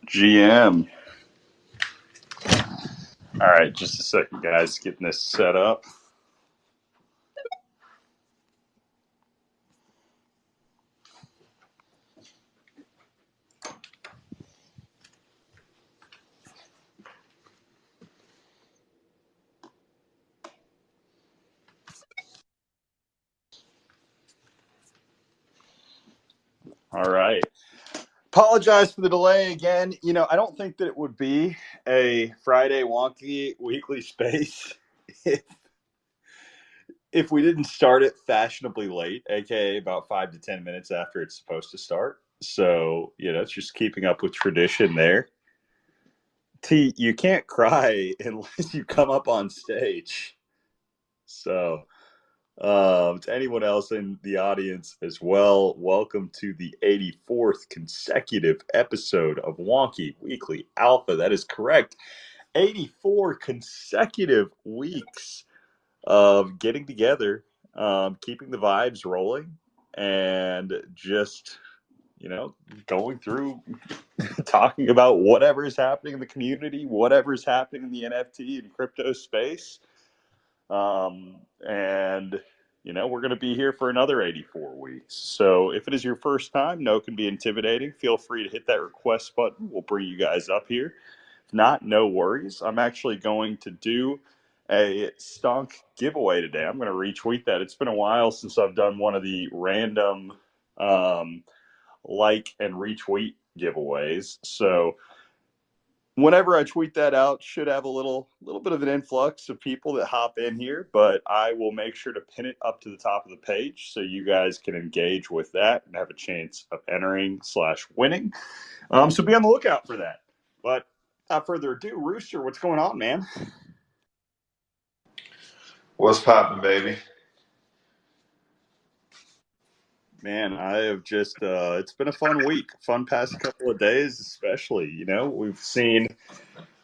GM. All right, just a second, guys, getting this set up. All right. Apologize for the delay again. I don't think that it would be a Friday Wonky weekly space if we didn't start it fashionably late, aka about 5 to 10 minutes after it's supposed to start. So, it's just keeping up with tradition there. T, you can't cry unless you come up on stage. So, to anyone else in the audience as well, welcome to the 84th consecutive episode of Wonky Weekly Alpha. That is correct. 84 consecutive weeks of getting together, keeping the vibes rolling, and just, going through, talking about whatever is happening in the community, whatever is happening in the NFT and crypto space. And we're going to be here for another 84 weeks. So if it is your first time, no, it can be intimidating. Feel free to hit that request button. We'll bring you guys up here. If not, no worries. I'm actually going to do a stonk giveaway today. I'm going to retweet that. It's been a while since I've done one of the random like and retweet giveaways. So whenever I tweet that out, should have a little bit of an influx of people that hop in here, but I will make sure to pin it up to the top of the page so you guys can engage with that and have a chance of entering/winning. So be on the lookout for that. But without further ado, Rooster, what's going on, man? What's poppin', baby? Man, I have just, it's been a fun week, fun past couple of days, especially. We've seen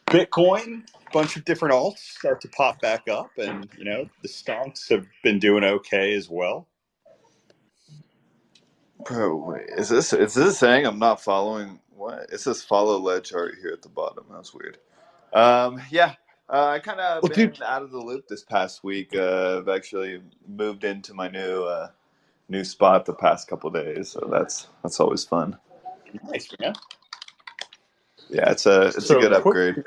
Bitcoin, a bunch of different alts start to pop back up, and, the stonks have been doing okay as well. Bro, wait, is this saying I'm not following? What? It says follow LedgArt here at the bottom. That's weird. I kind of been out of the loop this past week. I've actually moved into my new spot the past couple of days, so that's always fun. Nice, man. Yeah, it's a good upgrade.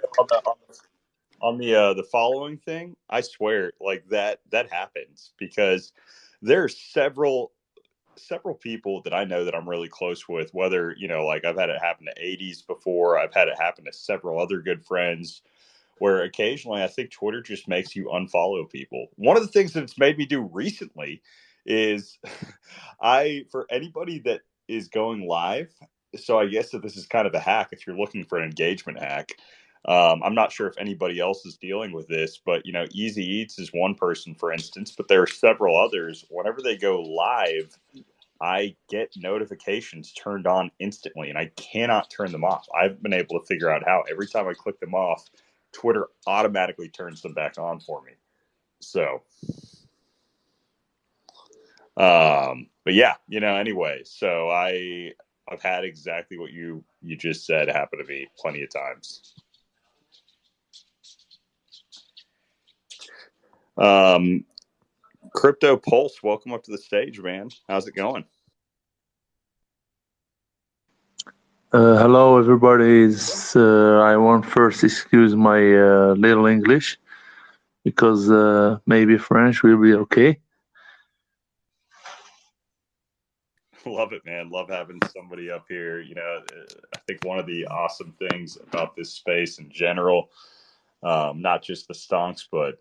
On the following thing, I swear, like that happens because there are several people that I know that I'm really close with, whether, like I've had it happen to 80s before. I've had it happen to several other good friends where occasionally I think Twitter just makes you unfollow people. One of the things that it's made me do recently is for anybody that is going live, so I guess that this is kind of a hack if you're looking for an engagement hack. I'm not sure if anybody else is dealing with this, but Easy Eats is one person, for instance, but there are several others. Whenever they go live, I get notifications turned on instantly, and I cannot turn them off. I've been able to figure out how. Every time I click them off, Twitter automatically turns them back on for me. So, but yeah, anyway, so I've had exactly what you just said happen to me plenty of times. Crypto Pulse, welcome up to the stage, man. How's it going? Hello, everybody. I want first excuse my little English because maybe French will be okay. Love it, man. Love having somebody up here. I think one of the awesome things about this space in general, not just the stonks, but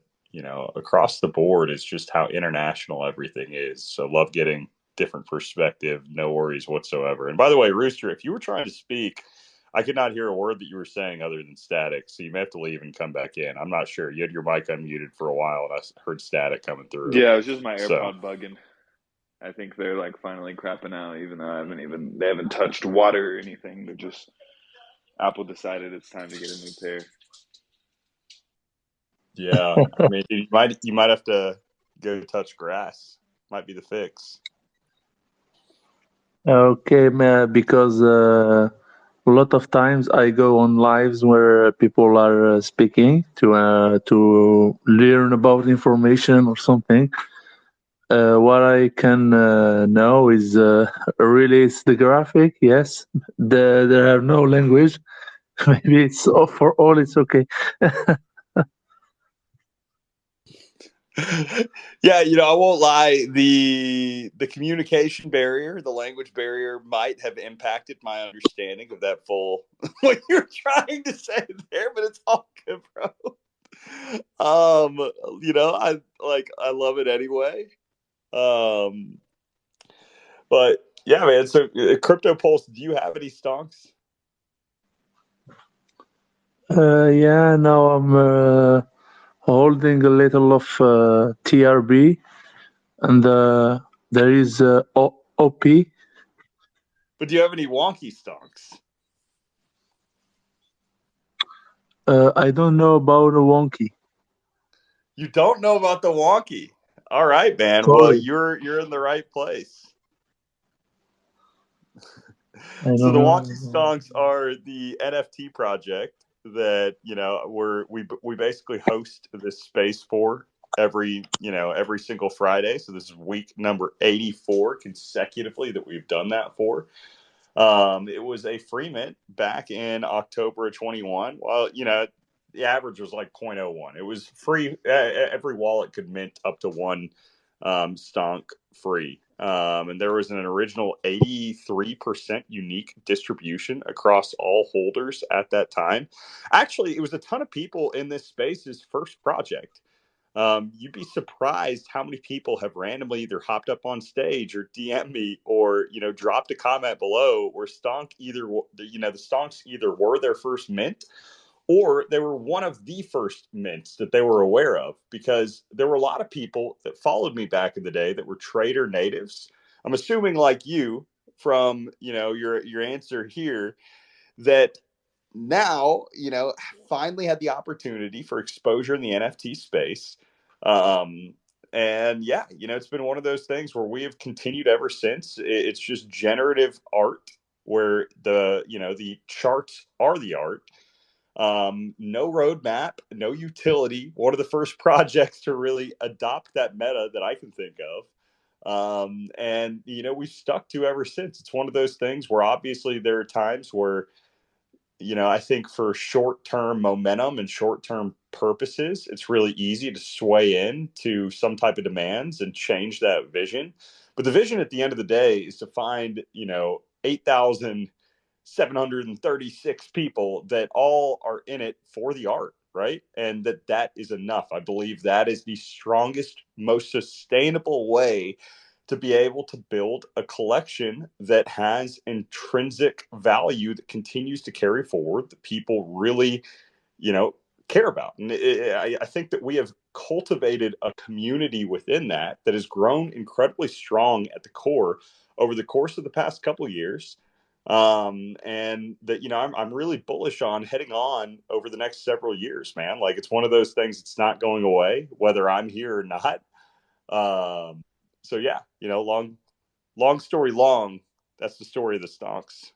across the board, is just how international everything is. So love getting different perspective. No worries whatsoever. And by the way, Rooster, if you were trying to speak, I could not hear a word that you were saying other than static. So you may have to leave and come back in. I'm not sure. You had your mic unmuted for a while, and I heard static coming through. Yeah, it was just my AirPod bugging. I think they're like finally crapping out, even though they haven't touched water or anything. They're just, Apple decided it's time to get a new pair. Yeah, I mean, you might have to go touch grass. Might be the fix. Okay, man, because a lot of times I go on lives where people are speaking to learn about information or something. What I can know is really it's the graphic. Yes, there have no language. Maybe it's for all. It's okay. Yeah, I won't lie. The communication barrier, the language barrier, might have impacted my understanding of that full what you're trying to say there, but it's all good, bro. I love it anyway. Um, but yeah, man. So, Crypto Pulse, do you have any stonks? Yeah, now I'm holding a little of TRB, and there is OP. But do you have any wonky stonks? I don't know about a Wonky. You don't know about the wonky. All right, man. Well, Sorry, you're in the right place. I So don't the Wonky know. Stonks are the NFT project that we basically host this space for every single Friday. So this is week number 84 consecutively that we've done that for. It was a free mint back in October of 21. Well, the average was like 0.01. It was free. Every wallet could mint up to one stonk free. And there was an original 83% unique distribution across all holders at that time. Actually, it was a ton of people in this space's first project. You'd be surprised how many people have randomly either hopped up on stage or DM me or dropped a comment below where the stonks either were their first mint or they were one of the first mints that they were aware of, because there were a lot of people that followed me back in the day that were trader natives. I'm assuming like you from your answer here, that now finally had the opportunity for exposure in the NFT space. um and yeah, it's been one of those things where we have continued ever since. It's just generative art where the charts are the art. No roadmap, no utility. One of the first projects to really adopt that meta that I can think of. And we've stuck to ever since. It's one of those things where obviously there are times where I think for short term momentum and short term purposes, it's really easy to sway in to some type of demands and change that vision. But the vision at the end of the day is to find, 8,736 people that all are in it for the art, right? And that is enough. I believe that is the strongest, most sustainable way to be able to build a collection that has intrinsic value that continues to carry forward, that people really, you know, care about. And I think that we have cultivated a community within that has grown incredibly strong at the core over the course of the past couple of years. And that, I'm really bullish on heading on over the next several years, man. Like, it's one of those things that's not going away, whether I'm here or not. Um, so yeah, long story long, that's the story of the stonks.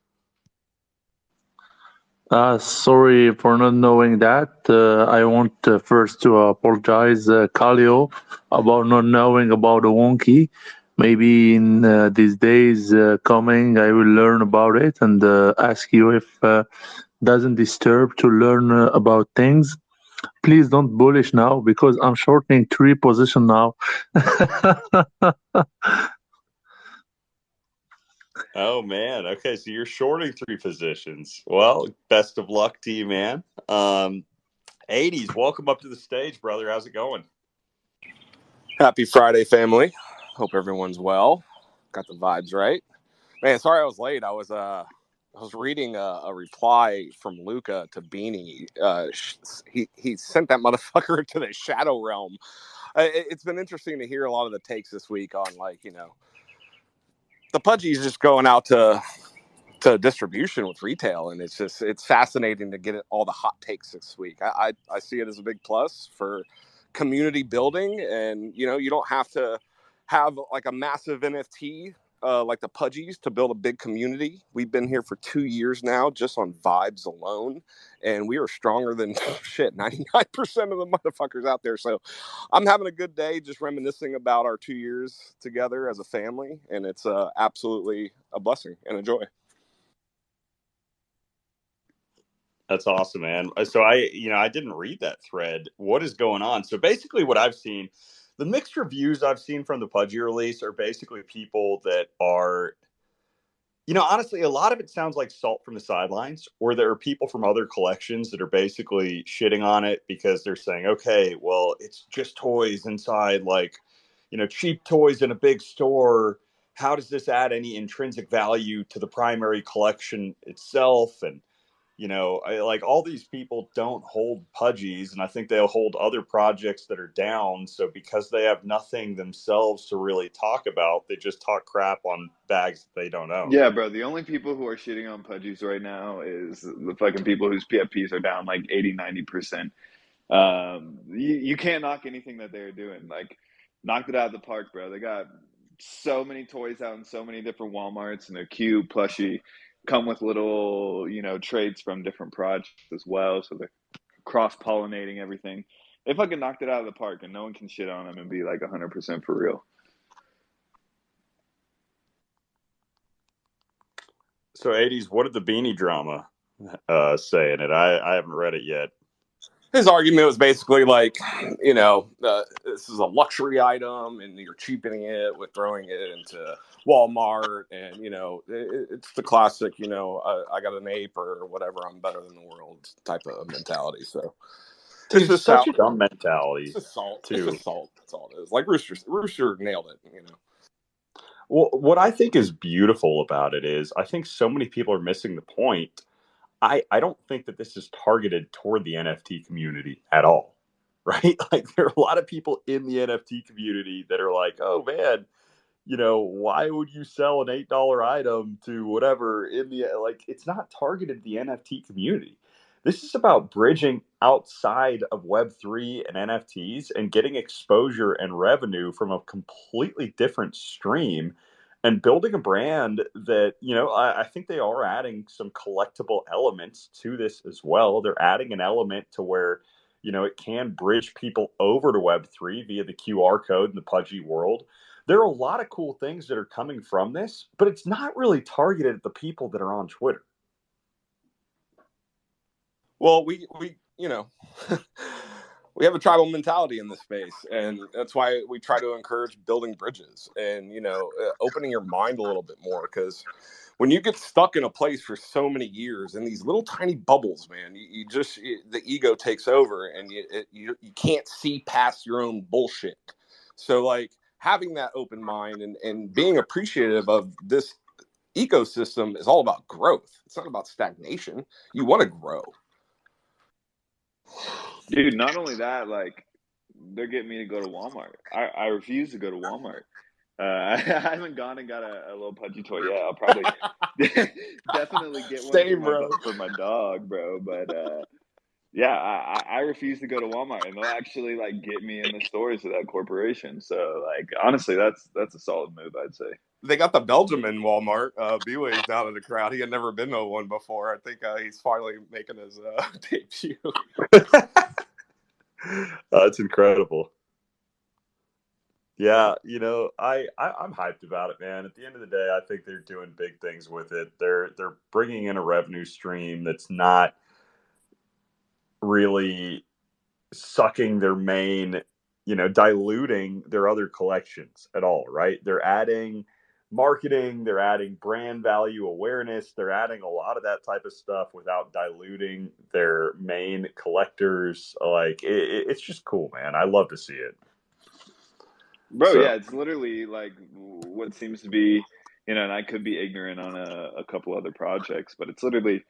Sorry for not knowing that. I want first to apologize, Kalio, about not knowing about the Wonky. Maybe in these days coming, I will learn about it and ask you if doesn't disturb to learn about things. Please don't bullish now because I'm shorting 3 position now. Oh man, okay, so you're shorting 3 positions. Well, best of luck to you, man. 80s, welcome up to the stage, brother. How's it going? Happy Friday, family. Hope everyone's well. Got the vibes right. Man, sorry I was late. I was reading a reply from Luca to Beanie. He sent that motherfucker to the shadow realm. It's been interesting to hear a lot of the takes this week on the pudgy's just going out to distribution with retail, and it's fascinating to get all the hot takes this week. I see it as a big plus for community building, and you don't have to have like a massive NFT like the Pudgies to build a big community. We've been here for 2 years now, just on vibes alone, and we are stronger than 99% of the motherfuckers out there. So I'm having a good day, just reminiscing about our 2 years together as a family, and it's absolutely a blessing and a joy. That's awesome, man. So I didn't read that thread. What is going on? So basically what I've seen, the mixed reviews I've seen from the Pudgy release are basically people that are, honestly, a lot of it sounds like salt from the sidelines, or there are people from other collections that are basically shitting on it because they're saying, okay, well, it's just toys inside, like, cheap toys in a big store. How does this add any intrinsic value to the primary collection itself? And like all these people don't hold Pudgies, and I think they'll hold other projects that are down. So because they have nothing themselves to really talk about, they just talk crap on bags that they don't own. Yeah, bro. The only people who are shitting on Pudgies right now is the fucking people whose PFPs are down like 80, 90%. You can't knock anything that they're doing. Like, knocked it out of the park, bro. They got so many toys out in so many different Walmarts, and they're cute, plushy, come with little, trades from different projects as well. So they're cross-pollinating everything. They fucking knocked it out of the park, and no one can shit on them and be like 100% for real. So 80s, what did the Beanie Drama say in it? I haven't read it yet. His argument was basically like, this is a luxury item and you're cheapening it with throwing it into Walmart. And, it's the classic, I got an ape or whatever, I'm better than the world type of mentality. So it's just such a dumb mentality. It's just salt. Too. It's just salt. That's all it is. Like Rooster nailed it, Well, what I think is beautiful about it is I think so many people are missing the point. I don't think that this is targeted toward the NFT community at all, right? Like there are a lot of people in the NFT community that are like, oh man, why would you sell an $8 item to whatever like it's not targeted at the NFT community. This is about bridging outside of Web3 and NFTs and getting exposure and revenue from a completely different stream and building a brand that, I think they are adding some collectible elements to this as well. They're adding an element to where, it can bridge people over to Web3 via the QR code in the Pudgy world. There are a lot of cool things that are coming from this, but it's not really targeted at the people that are on Twitter. Well, we we have a tribal mentality in this space, and that's why we try to encourage building bridges and opening your mind a little bit more, because when you get stuck in a place for so many years in these little tiny bubbles, man, the ego takes over, and you can't see past your own bullshit. So like having that open mind and being appreciative of this ecosystem is all about growth. It's not about stagnation. You want to grow. Dude, not only that, like, they're getting me to go to Walmart. I refuse to go to Walmart. I haven't gone and got a little Pudgy toy yet. I'll probably definitely get one for my dog, bro. But yeah, I refuse to go to Walmart, and they'll actually like get me in the stores of that corporation. So like, honestly, that's a solid move, I'd say. They got the Belgium in Walmart. B-Way's down in the crowd. He had never been to one before. I think he's finally making his debut. That's incredible. Yeah, I'm hyped about it, man. At the end of the day, I think they're doing big things with it. They're bringing in a revenue stream that's not really sucking their main, diluting their other collections at all, right? They're adding marketing, they're adding brand value awareness, they're adding a lot of that type of stuff without diluting their main collectors. Like it's just cool, man. I love to see it. Bro, yeah, it's literally like what seems to be, and I could be ignorant on a couple other projects, but it's literally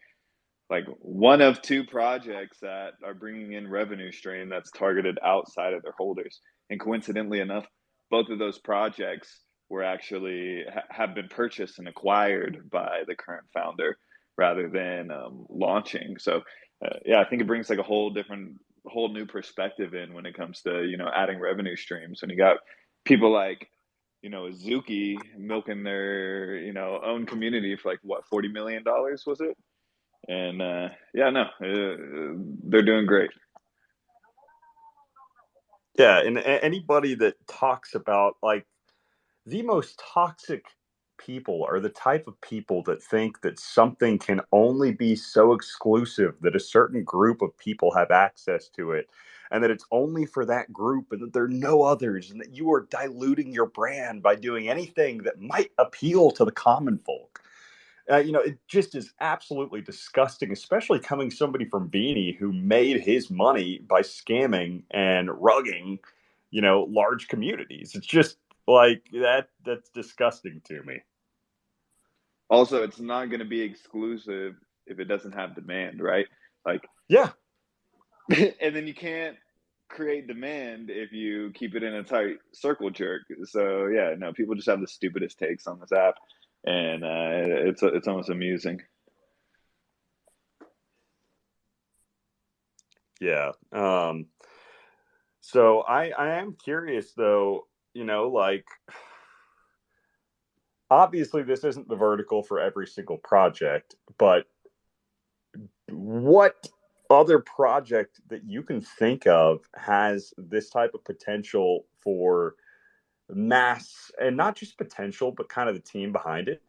like one of two projects that are bringing in revenue stream that's targeted outside of their holders. And coincidentally enough, both of those projects were actually have been purchased and acquired by the current founder rather than launching. So yeah, I think it brings like a whole new perspective in when it comes to adding revenue streams. When you got people like Azuki milking their, own community for like what, $40 million was it? And they're doing great. Yeah, and anybody that talks about like the most toxic people are the type of people that think that something can only be so exclusive that a certain group of people have access to it and that it's only for that group and that there are no others and that you are diluting your brand by doing anything that might appeal to the common folk. It just is absolutely disgusting, especially coming somebody from Beanie who made his money by scamming and rugging, large communities. It's just like that's disgusting to me. Also, it's not going to be exclusive if it doesn't have demand, right? Like, yeah. And then you can't create demand if you keep it in a tight circle jerk. So yeah, no, people just have the stupidest takes on this app, and it's almost amusing. Yeah. So I am curious though, like obviously this isn't the vertical for every single project, but what other project that you can think of has this type of potential for mass, and not just potential, but kind of the team behind it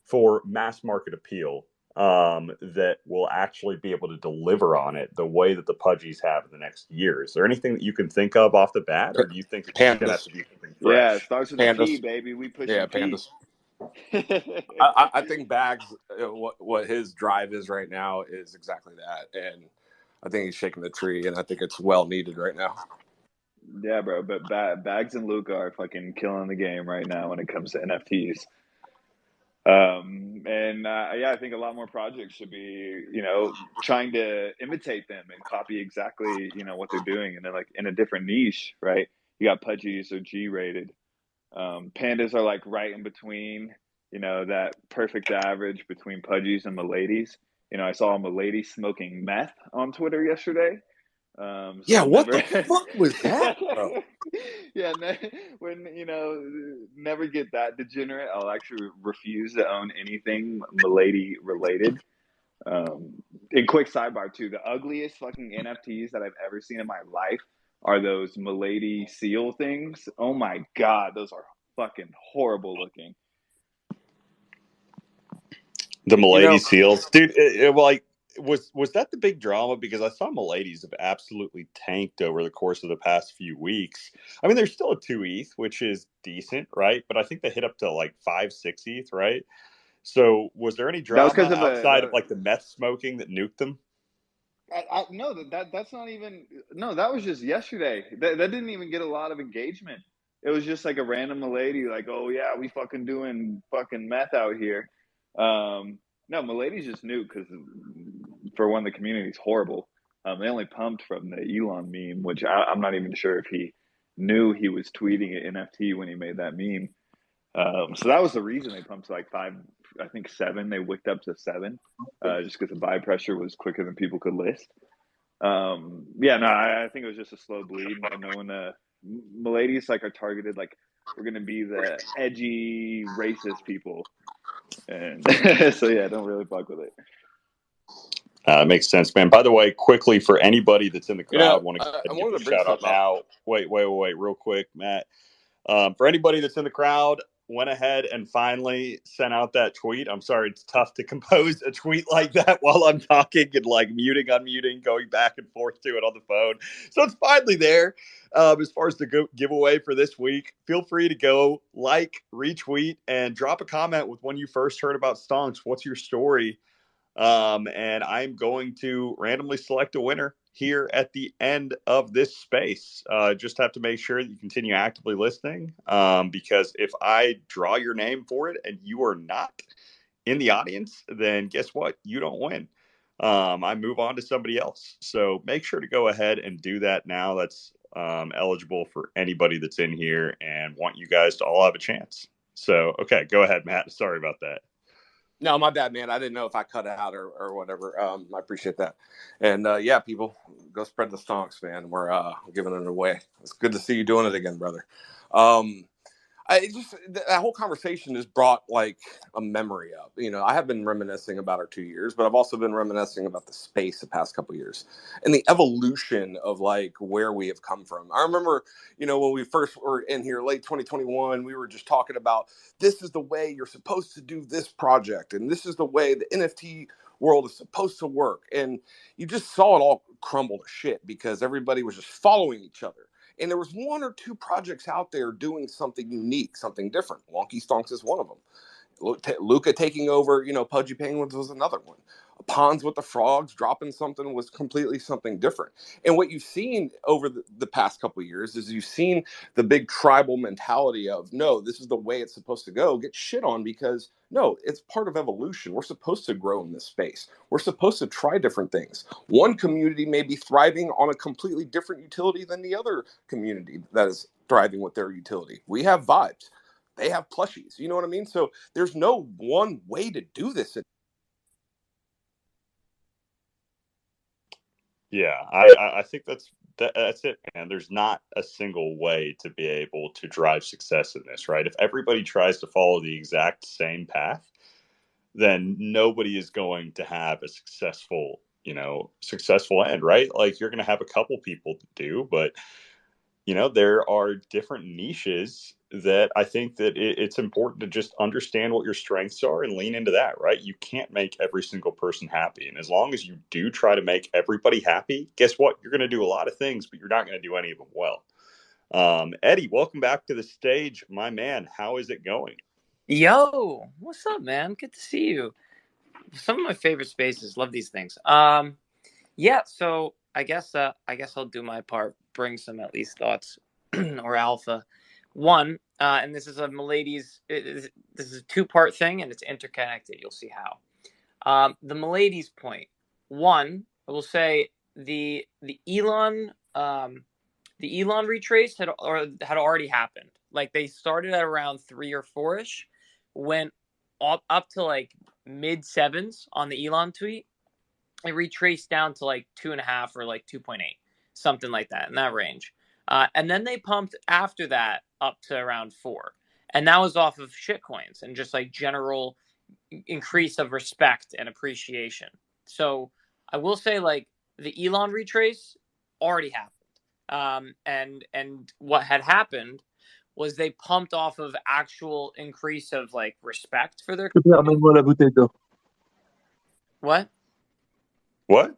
for mass market appeal, that will actually be able to deliver on it the way that the Pudgies have in the next year? Is there anything that you can think of off the bat, or do you think it's just going to have to be something fresh? Yeah, it starts with a P, baby. We pushing Pandas. P. I think Bags, what his drive is right now is exactly that, and I think he's shaking the tree, and I think it's well needed right now. Yeah, bro, but Bags and Luca are fucking killing the game right now when it comes to NFTs. I think a lot more projects should be, trying to imitate them and copy exactly, what they're doing, and then like in a different niche, right? You got Pudgies or G-rated. Pandas are like right in between, that perfect average between Pudgies and Miladies. I saw a Milady smoking meth on Twitter yesterday. What the fuck was that, bro? Yeah, when never get that degenerate. I'll actually refuse to own anything Milady related. And quick sidebar too, the ugliest fucking NFTs that I've ever seen in my life are those Milady seal things. Oh my god, those are fucking horrible looking. The Milady seals, dude. Was that the big drama? Because I saw Miladies have absolutely tanked over the course of the past few weeks. I mean, there's still a 2 ETH, which is decent, right? But I think they hit up to like 5-6 ETH, right? So was there any drama outside of like the meth smoking that nuked them? No, that's not even. No, that was just yesterday. That didn't even get a lot of engagement. It was just like a random Milady, like, oh yeah, we fucking doing fucking meth out here. No, Milady's just new because for one, the community's horrible. They only pumped from the Elon meme, which I'm not even sure if he knew he was tweeting an NFT when he made that meme. So that was the reason they pumped to like 5, I think 7. They wicked up to 7, just because the buy pressure was quicker than people could list. I think it was just a slow bleed, and no one. Miladies like are targeted like we're gonna be the edgy racist people, and so yeah, don't really fuck with it. Makes sense, man. By the way, quickly for anybody that's in the crowd, want to give a shout out now. Wait, real quick, Matt. For anybody that's in the crowd, went ahead and finally sent out that tweet. I'm sorry, it's tough to compose a tweet like that while I'm talking and like muting, unmuting, going back and forth to it on the phone. So it's finally there. As far as the giveaway for this week, feel free to go like, retweet, and drop a comment with when you first heard about Stonks. What's your story? And I'm going to randomly select a winner here at the end of this space. Just have to make sure that you continue actively listening, because if I draw your name for it and you are not in the audience, then guess what? You don't win. I move on to somebody else. So make sure to go ahead and do that now. That's eligible for anybody that's in here, and want you guys to all have a chance. So, okay, go ahead, Matt. Sorry about that. No, my bad, man. I didn't know if I cut it out or whatever. I appreciate that. And people, go spread the stonks, man. We're giving it away. It's good to see you doing it again, brother. that whole conversation has brought like a memory up. I have been reminiscing about our 2 years, but I've also been reminiscing about the space the past couple of years and the evolution of like where we have come from. I remember, when we first were in here late 2021, we were just talking about this is the way you're supposed to do this project, and this is the way the NFT world is supposed to work. And you just saw it all crumble to shit because everybody was just following each other. And there was one or two projects out there doing something unique, something different. Wonky Stonks is one of them. Luca taking over, Pudgy Penguins was another one. Ponds with the Frogs dropping something was completely something different. And what you've seen over the past couple of years is you've seen the big tribal mentality of, no, this is the way it's supposed to go, get shit on because, no, it's part of evolution. We're supposed to grow in this space. We're supposed to try different things. One community may be thriving on a completely different utility than the other community that is thriving with their utility. We have vibes. They have plushies. You know what I mean? So there's no one way to do this. Yeah, I think that's it, man. There's not a single way to be able to drive success in this, right? If everybody tries to follow the exact same path, then nobody is going to have a successful end, right? Like you're going to have a couple people to do, but there are different niches that I think that it's important to just understand what your strengths are and lean into that, right? You can't make every single person happy. And as long as you do try to make everybody happy, guess what? You're going to do a lot of things, but you're not going to do any of them well. Eddie, welcome back to the stage, my man. How is it going? Yo, what's up, man? Good to see you. Some of my favorite spaces. Love these things. Yeah. So I guess I'll do my part. Bring some at least thoughts or alpha. One, and this is a Milady's. This is a two-part thing, and it's interconnected. You'll see how. The Milady's point. One, I will say the Elon retrace had already happened. Like they started at around 3 or 4ish, went up to like mid 7s on the Elon tweet. It retraced down to like 2.5 or like 2.8, something like that in that range. And then they pumped after that up to around 4. And that was off of shitcoins and just like general increase of respect and appreciation. So I will say like the Elon retrace already happened. And what had happened was they pumped off of actual increase of like respect for their. Ramène-moi la bouteille d'eau. What? What?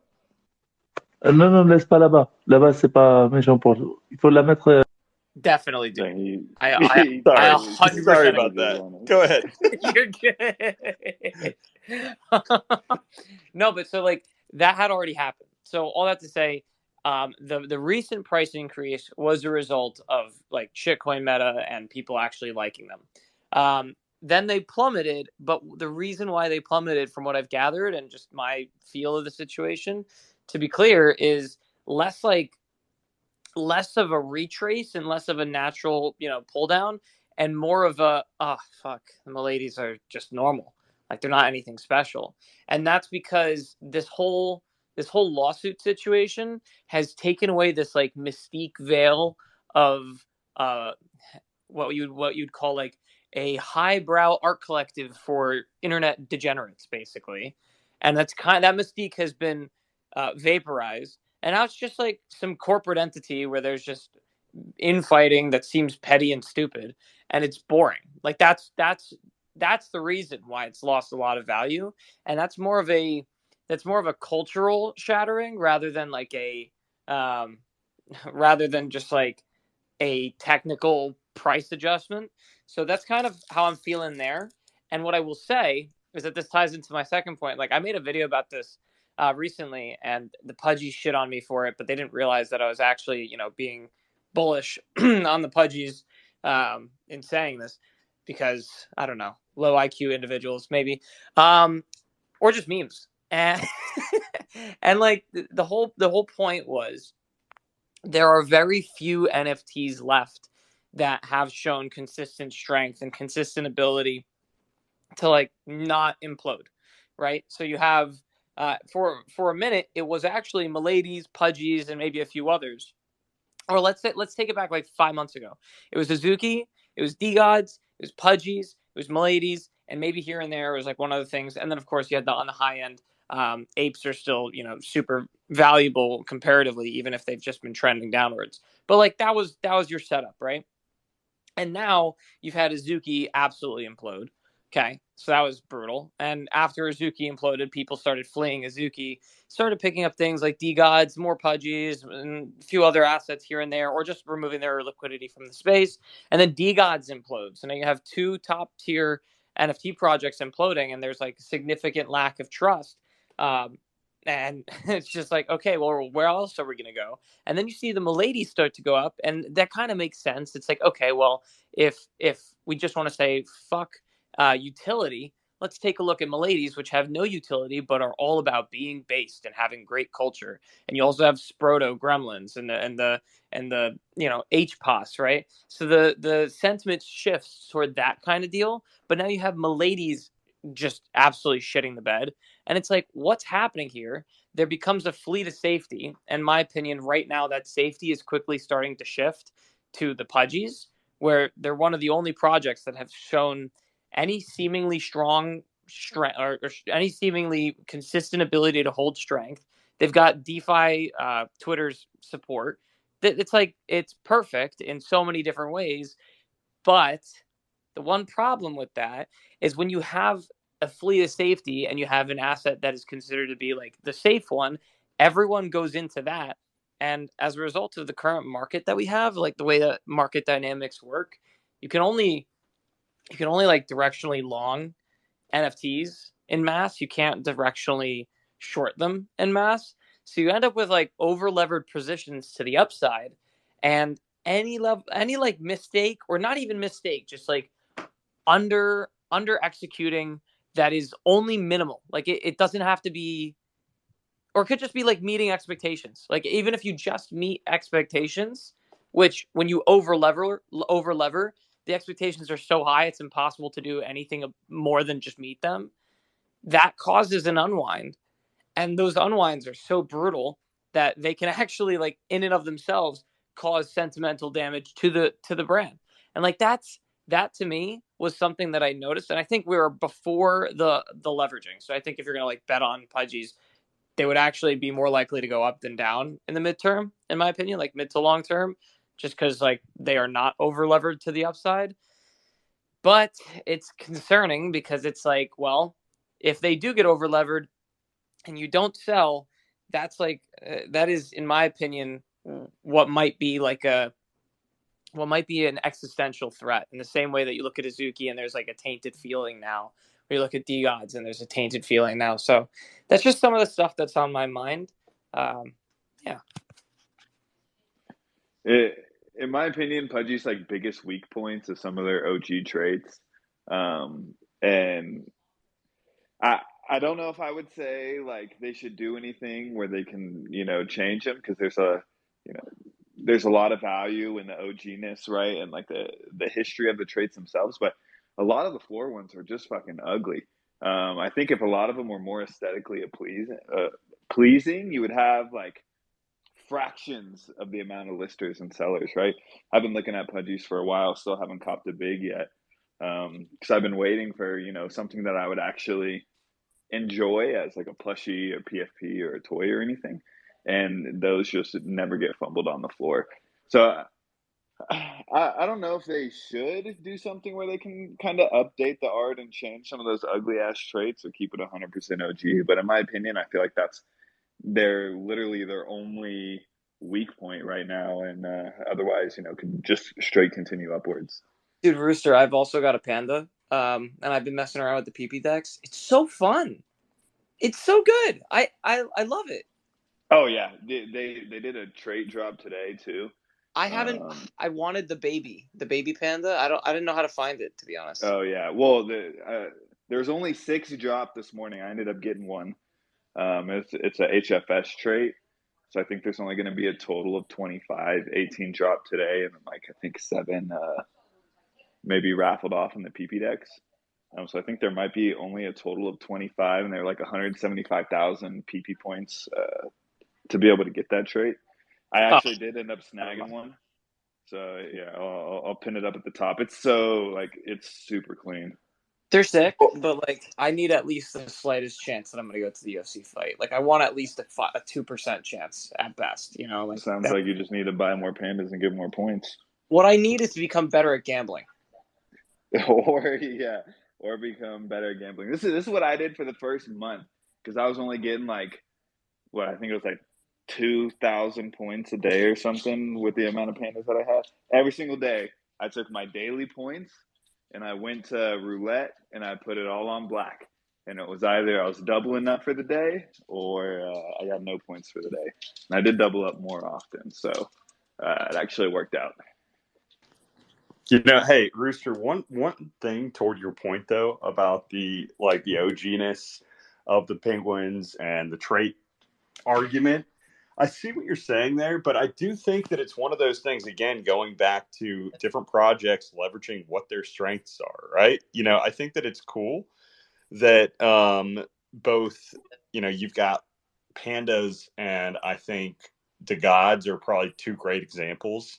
Non, laisse pas là-bas. Là-bas, c'est pas méchant pour. Il faut la mettre. Definitely do. He, I he 100% Sorry about that. Go ahead. You're good. No, but so like that had already happened. So all that to say, the recent price increase was a result of like shitcoin meta and people actually liking them. Then they plummeted, but the reason why they plummeted, from what I've gathered and just my feel of the situation, to be clear, is less of a retrace and less of a natural, pull down, and more of a, oh fuck, the Miladies are just normal. Like they're not anything special. And that's because this whole lawsuit situation has taken away this like mystique veil of what you'd call like a highbrow art collective for internet degenerates, basically. And that mystique has been vaporized. And now it's just like some corporate entity where there's just infighting that seems petty and stupid, and it's boring. Like that's the reason why it's lost a lot of value, and that's more of a cultural shattering rather than like rather than just like a technical price adjustment. So that's kind of how I'm feeling there. And what I will say is that this ties into my second point. Like I made a video about this recently, and the Pudgies shit on me for it, but they didn't realize that I was actually, being bullish on the Pudgies in saying this, because I don't know, low IQ individuals maybe, or just memes, and and like the whole point was there are very few NFTs left that have shown consistent strength and consistent ability to like not implode, right? So you have for a minute, it was actually Milady's, Pudgies, and maybe a few others. Or let's take it back like 5 months ago. It was Azuki, It was D-Gods, it was Pudgies, it was Miladies, and maybe here and there it was like one other things. And then of course you had on the high end, apes are still, super valuable comparatively, even if they've just been trending downwards. But like that was your setup, right? And now you've had Azuki absolutely implode. Okay, so that was brutal. And after Azuki imploded, people started fleeing Azuki, started picking up things like D-Gods, more Pudgies, and a few other assets here and there, or just removing their liquidity from the space. And then D-Gods implodes. So now you have two top tier NFT projects imploding, and there's like significant lack of trust. And it's just like, okay, well, where else are we going to go? And then you see the Milady start to go up, and that kind of makes sense. It's like, okay, well, if we just want to say fuck utility, let's take a look at Miladies, which have no utility but are all about being based and having great culture. And you also have Sproto Gremlins and the HPOS, right? So the sentiment shifts toward that kind of deal. But now you have Miladies just absolutely shitting the bed. And it's like, what's happening here? There becomes a fleet of safety. In my opinion, right now, that safety is quickly starting to shift to the Pudgies, where they're one of the only projects that have shown any seemingly strong strength or any seemingly consistent ability to hold strength. They've got DeFi Twitter's support. It's like, it's perfect in so many different ways. But the one problem with that is when you have a fleet of safety and you have an asset that is considered to be like the safe one, everyone goes into that. And as a result of the current market that we have, like the way that market dynamics work, you can only like directionally long NFTs in mass. You can't directionally short them in mass. So you end up with like over levered positions to the upside, and any like mistake, or not even mistake, just like under executing that is only minimal. Like it doesn't have to be, or it could just be like meeting expectations. Like even if you just meet expectations, which when you over lever, the expectations are so high it's impossible to do anything more than just meet them. That causes an unwind, and those unwinds are so brutal that they can actually, like, in and of themselves, cause sentimental damage to the brand. And like that to me was something that I noticed, and I think we were before the leveraging. So I think if you're gonna like bet on Pudgies, they would actually be more likely to go up than down in the midterm, in my opinion, like mid to long term, just because like they are not over levered to the upside. But it's concerning because it's like, well, if they do get over levered and you don't sell, that's like that is, in my opinion, what might be an existential threat. In the same way that you look at Azuki and there's like a tainted feeling now, or you look at D-Gods and there's a tainted feeling now. So that's just some of the stuff that's on my mind. Yeah. In my opinion, Pudgy's like biggest weak points of some of their OG traits, and I don't know if I would say like they should do anything where they can change them, because there's a lot of value in the OG-ness, right, and like the history of the traits themselves, but a lot of the floor ones are just fucking ugly. I think if a lot of them were more aesthetically pleasing, you would have like fractions of the amount of listers and sellers, right? I've been looking at Pudgies for a while, still haven't copped a big yet, because I've been waiting for something that I would actually enjoy as like a plushie or PFP or a toy or anything, and those just never get fumbled on the floor. So I don't know if they should do something where they can kind of update the art and change some of those ugly ass traits or keep it 100% OG. But in my opinion, I feel like that's literally their only weak point right now, and otherwise, could just straight continue upwards. Dude, Rooster, I've also got a Panda, and I've been messing around with the PP decks. It's so fun. It's so good. I love it. Oh yeah, they did a trait drop today too. I haven't. I wanted the baby panda. I didn't know how to find it, to be honest. Oh yeah. Well, there's only 6 dropped this morning. I ended up getting one. It's a HFS trait, so I think there's only going to be a total of 25. 18 dropped today, and then like I think 7 maybe raffled off in the PP decks. So I think there might be only a total of 25, and they're like 175,000 PP points to be able to get that trait. I actually did end up snagging one. So yeah, I'll pin it up at the top. It's so it's super clean. They're sick, but like I need at least the slightest chance that I'm going to go to the UFC fight. Like I want at least a 2% chance at best. You know, like sounds like you just need to buy more pandas and get more points. What I need is to become better at gambling. or become better at gambling. This is what I did for the first month because I was only getting I think it was 2,000 points a day or something with the amount of pandas that I had. Every single day, I took my daily points and I went to roulette and I put it all on black. And it was either I was doubling up for the day or I got no points for the day. And I did double up more often, so it actually worked out. Hey, Rooster, one thing toward your point though about the OG-ness of the Penguins and the trait argument. I see what you're saying there, but I do think that it's one of those things, again, going back to different projects, leveraging what their strengths are, right? I think that it's cool that both, you've got pandas and I think the gods are probably two great examples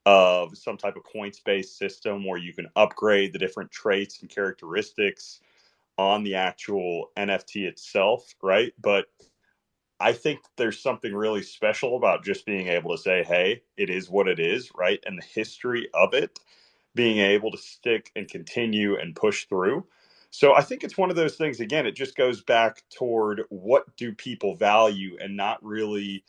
of some type of points-based system where you can upgrade the different traits and characteristics on the actual NFT itself, right? But I think there's something really special about just being able to say, hey, it is what it is, right? And the history of it being able to stick and continue and push through. So I think it's one of those things, again, it just goes back toward what do people value and not really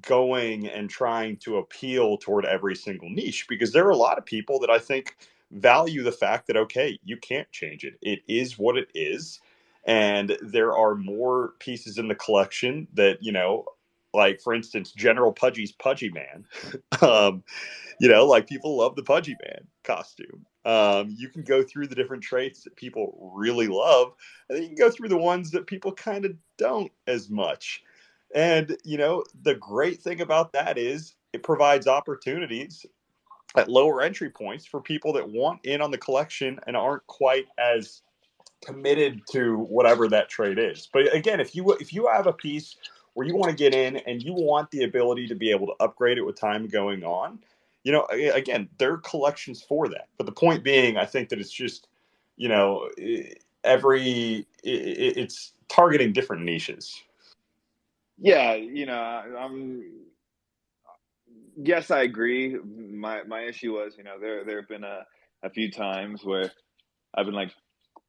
going and trying to appeal toward every single niche, because there are a lot of people that I think value the fact that, okay, you can't change it. It is what it is. And there are more pieces in the collection that, like for instance, General Pudgy's Pudgy Man. People love the Pudgy Man costume. You can go through the different traits that people really love, and then you can go through the ones that people kind of don't as much. And, the great thing about that is it provides opportunities at lower entry points for people that want in on the collection and aren't quite as committed to whatever that trade is. But again, if you have a piece where you want to get in and you want the ability to be able to upgrade it with time going on, again, there are collections for that. But the point being, I think that it's just, it's targeting different niches. Yeah, yes, I agree. My issue was, there have been a few times where I've been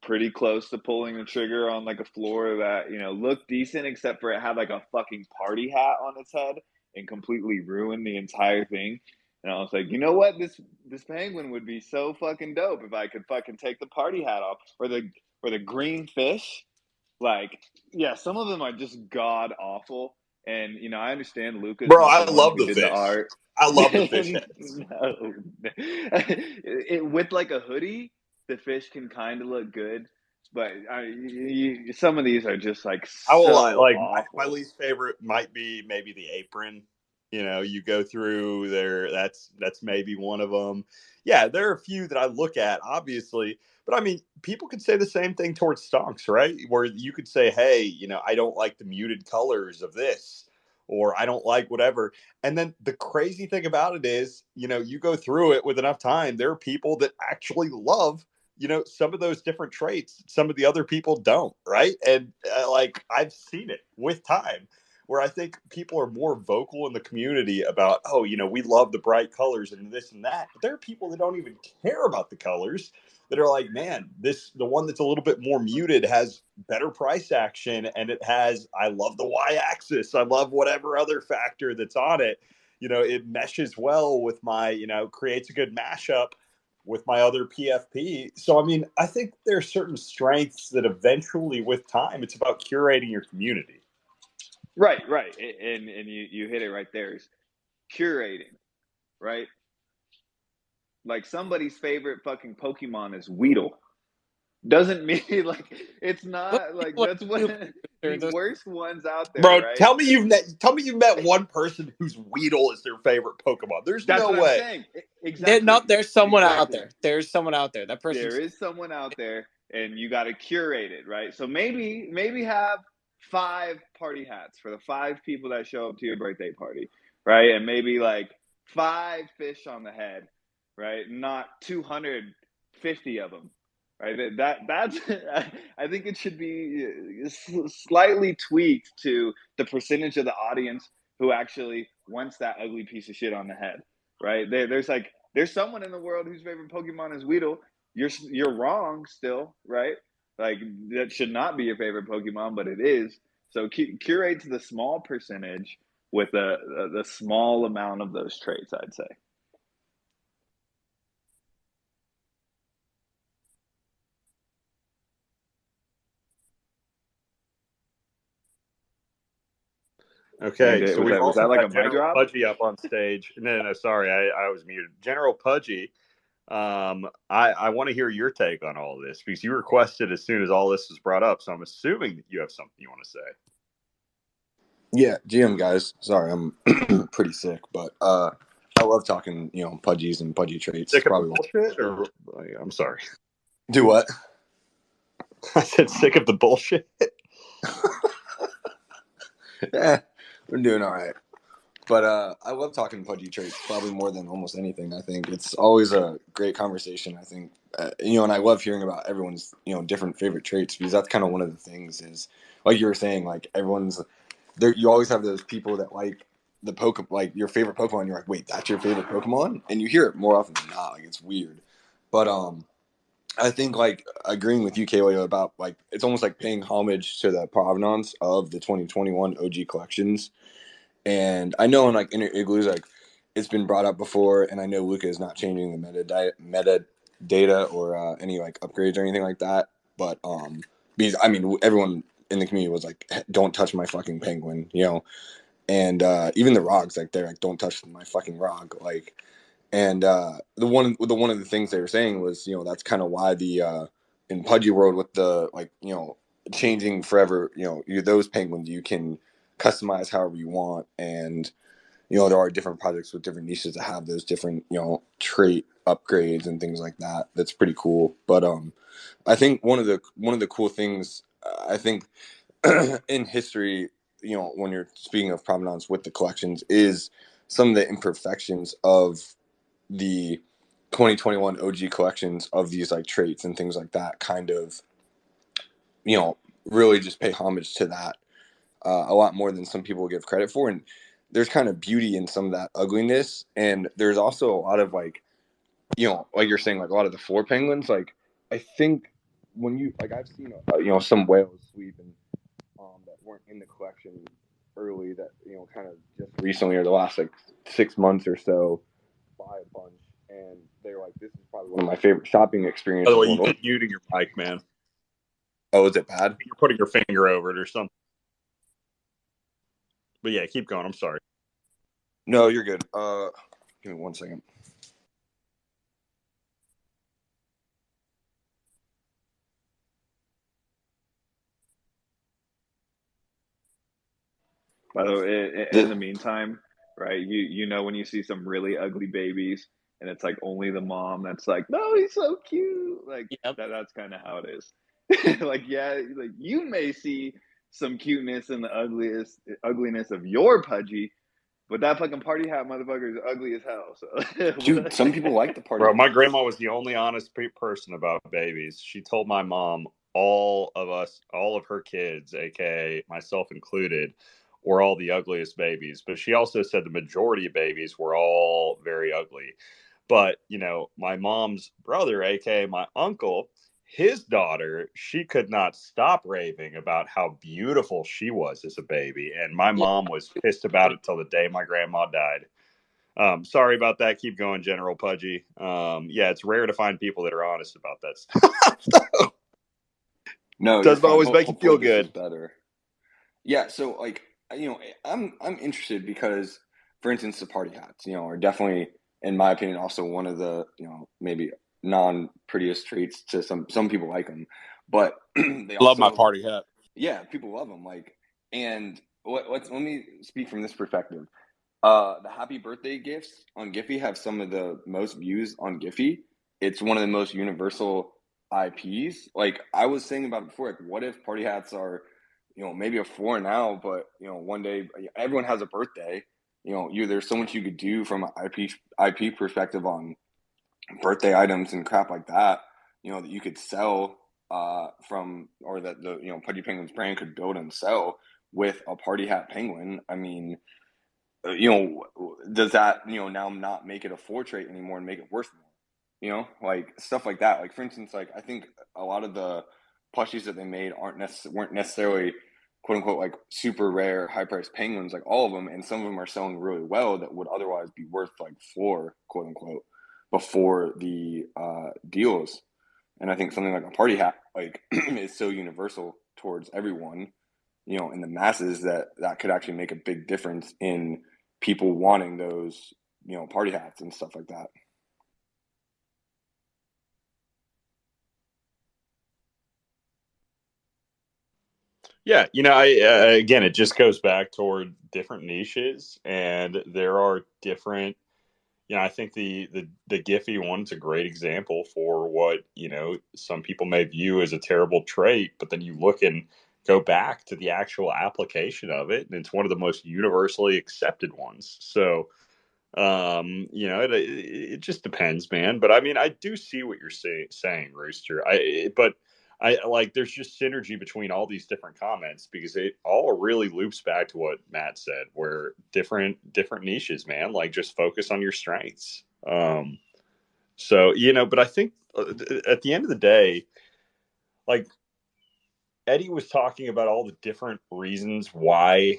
pretty close to pulling the trigger on a floor that, looked decent, except for it had a fucking party hat on its head and completely ruined the entire thing. And I was like, you know what? This penguin would be so fucking dope if I could fucking take the party hat off, or the green fish. Yeah, some of them are just god awful. And I understand Luca's Bro, not I the one love who the did the fish. art. I love the fish heads. No. With a hoodie, the fish can kind of look good, but some of these are just so I will lie. awful. My least favorite might be maybe the apron. You go through there. That's maybe one of them. Yeah, there are a few that I look at, obviously, but I mean, people could say the same thing towards stonks, right? Where you could say, hey, I don't like the muted colors of this, or I don't like whatever. And then the crazy thing about it is, you go through it with enough time, there are people that actually love some of those different traits some of the other people don't, right? And I've seen it with time where I think people are more vocal in the community about, oh, we love the bright colors and this and that, but there are people that don't even care about the colors that are like, man, the one that's a little bit more muted has better price action, and I love the y-axis, I love whatever other factor that's on it, it meshes well with my, creates a good mashup with my other PFP. So, I mean, I think there are certain strengths that eventually, with time, it's about curating your community. Right. And you hit it right there. Is curating, right? Somebody's favorite fucking Pokemon is Weedle. Doesn't mean it's not that's one the worst ones out there, bro. Right? Tell me you've met one person whose Weedle is their favorite Pokemon. That's no what way. I'm saying. Exactly. There's someone out there. There's someone out there. That person. There is someone out there, and you got to curate it, right? So maybe have 5 party hats for the 5 people that show up to your birthday party, right? And maybe 5 fish on the head, right? Not 250 of them, right? That's I think it should be slightly tweaked to the percentage of the audience who actually wants that ugly piece of shit on the head, right? There's someone in the world whose favorite Pokemon is Weedle. You're wrong still, right? Like, that should not be your favorite Pokemon, but it is. So curate to the small percentage with the small amount of those traits, I'd say. Okay, so we've Was also that like a got mic General drop? Pudgy up on stage. No, sorry, I was muted. General Pudgy, I want to hear your take on all of this because you requested as soon as all this was brought up. So I'm assuming that you have something you want to say. Yeah, GM guys. Sorry, I'm pretty sick, but I love talking, pudgies and pudgy traits. Sick of the bullshit, or I'm sorry. Do what? I said sick of the bullshit. Yeah, we're doing all right. But I love talking pudgy traits probably more than almost anything. I think it's always a great conversation. I think, and I love hearing about everyone's, different favorite traits because that's kind of one of the things is, like you were saying, like everyone's there. You always have those people that like like your favorite Pokemon. You're like, wait, that's your favorite Pokemon? And you hear it more often than not. Like it's weird. But I think like agreeing with you, Kaleo, about like it's almost like paying homage to the provenance of the 2021 OG collections. And I know in like Inner Igloos, like it's been brought up before, and I know Luca is not changing the meta data or any like upgrades or anything like that. But because I mean everyone in the community was like, "Don't touch my fucking penguin," and even the Rogs like they're like, "Don't touch my fucking Rog," like. And one of the things they were saying was, that's kind of why the in Pudgy World with the like, changing forever, those penguins you can customize however you want, and there are different projects with different niches that have those different trait upgrades and things like that. That's pretty cool. But I think one of the cool things I think in history, when you're speaking of provenance with the collections, is some of the imperfections of the 2021 OG collections of these like traits and things like that kind of, really just pay homage to that a lot more than some people give credit for. And there's kind of beauty in some of that ugliness. And there's also a lot of like, like you're saying, like a lot of the floor penguins, like I think when you, like I've seen, some whales sweep and that weren't in the collection early that, kind of just recently or the last like 6 months or so buy a bunch. And they're like, this is probably one of my favorite shopping experiences. By the way, you keep muting your mic, man. Oh, is it bad? You're putting your finger over it or something. But yeah, keep going. I'm sorry. No, you're good. Give me 1 second. By the way, in the meantime, right? When you see some really ugly babies, and it's like only the mom that's like, no, he's so cute. Like Yep. that's kind of how it is. Like like you may see some cuteness in the ugliness of your Pudgy, but that fucking party hat motherfucker is ugly as hell. So Dude, some people like the party. Bro, my grandma was the only honest person about babies. She told my mom all of her kids, aka myself included, were all the ugliest babies. But she also said the majority of babies were all very ugly. But, my mom's brother, aka my uncle, his daughter, she could not stop raving about how beautiful she was as a baby. And my mom was pissed about it till the day my grandma died. Sorry about that. Keep going, General Pudgy. Yeah, it's rare to find people that are honest about that stuff. No, doesn't always make you feel good. Better. Yeah, so like I'm interested because, for instance, the party hats, are definitely, in my opinion, also one of the maybe non prettiest traits to some people like them, but they also love my party hat. Yeah, people love them. Like, and let me speak from this perspective. The happy birthday gifts on Giphy have some of the most views on Giphy. It's one of the most universal IPs. Like I was saying about it before, like what if party hats are, maybe a 4 now, but one day everyone has a birthday, there's so much you could do from an IP perspective on birthday items and crap like that, that you could sell from, or that the Pudgy Penguins brand could build and sell with a party hat penguin. I mean, does that now not make it a 4 trait anymore and make it worth more? Like stuff like that. Like for instance, like I think a lot of the plushies that they made weren't necessarily quote unquote like super rare high priced penguins, like all of them, and some of them are selling really well that would otherwise be worth like floor quote unquote before the deals. And I think something like a party hat like is so universal towards everyone, in the masses, that could actually make a big difference in people wanting those, party hats and stuff like that. Yeah, I again, it just goes back toward different niches, and there are different. I think the Giphy one's a great example for what some people may view as a terrible trait, but then you look and go back to the actual application of it, and it's one of the most universally accepted ones. So, it just depends, man. But I mean, I do see what you're saying, Rooster. But I like there's just synergy between all these different comments because it all really loops back to what Matt said, where different niches, man. Like just focus on your strengths. So but I think at the end of the day, like Eddie was talking about all the different reasons why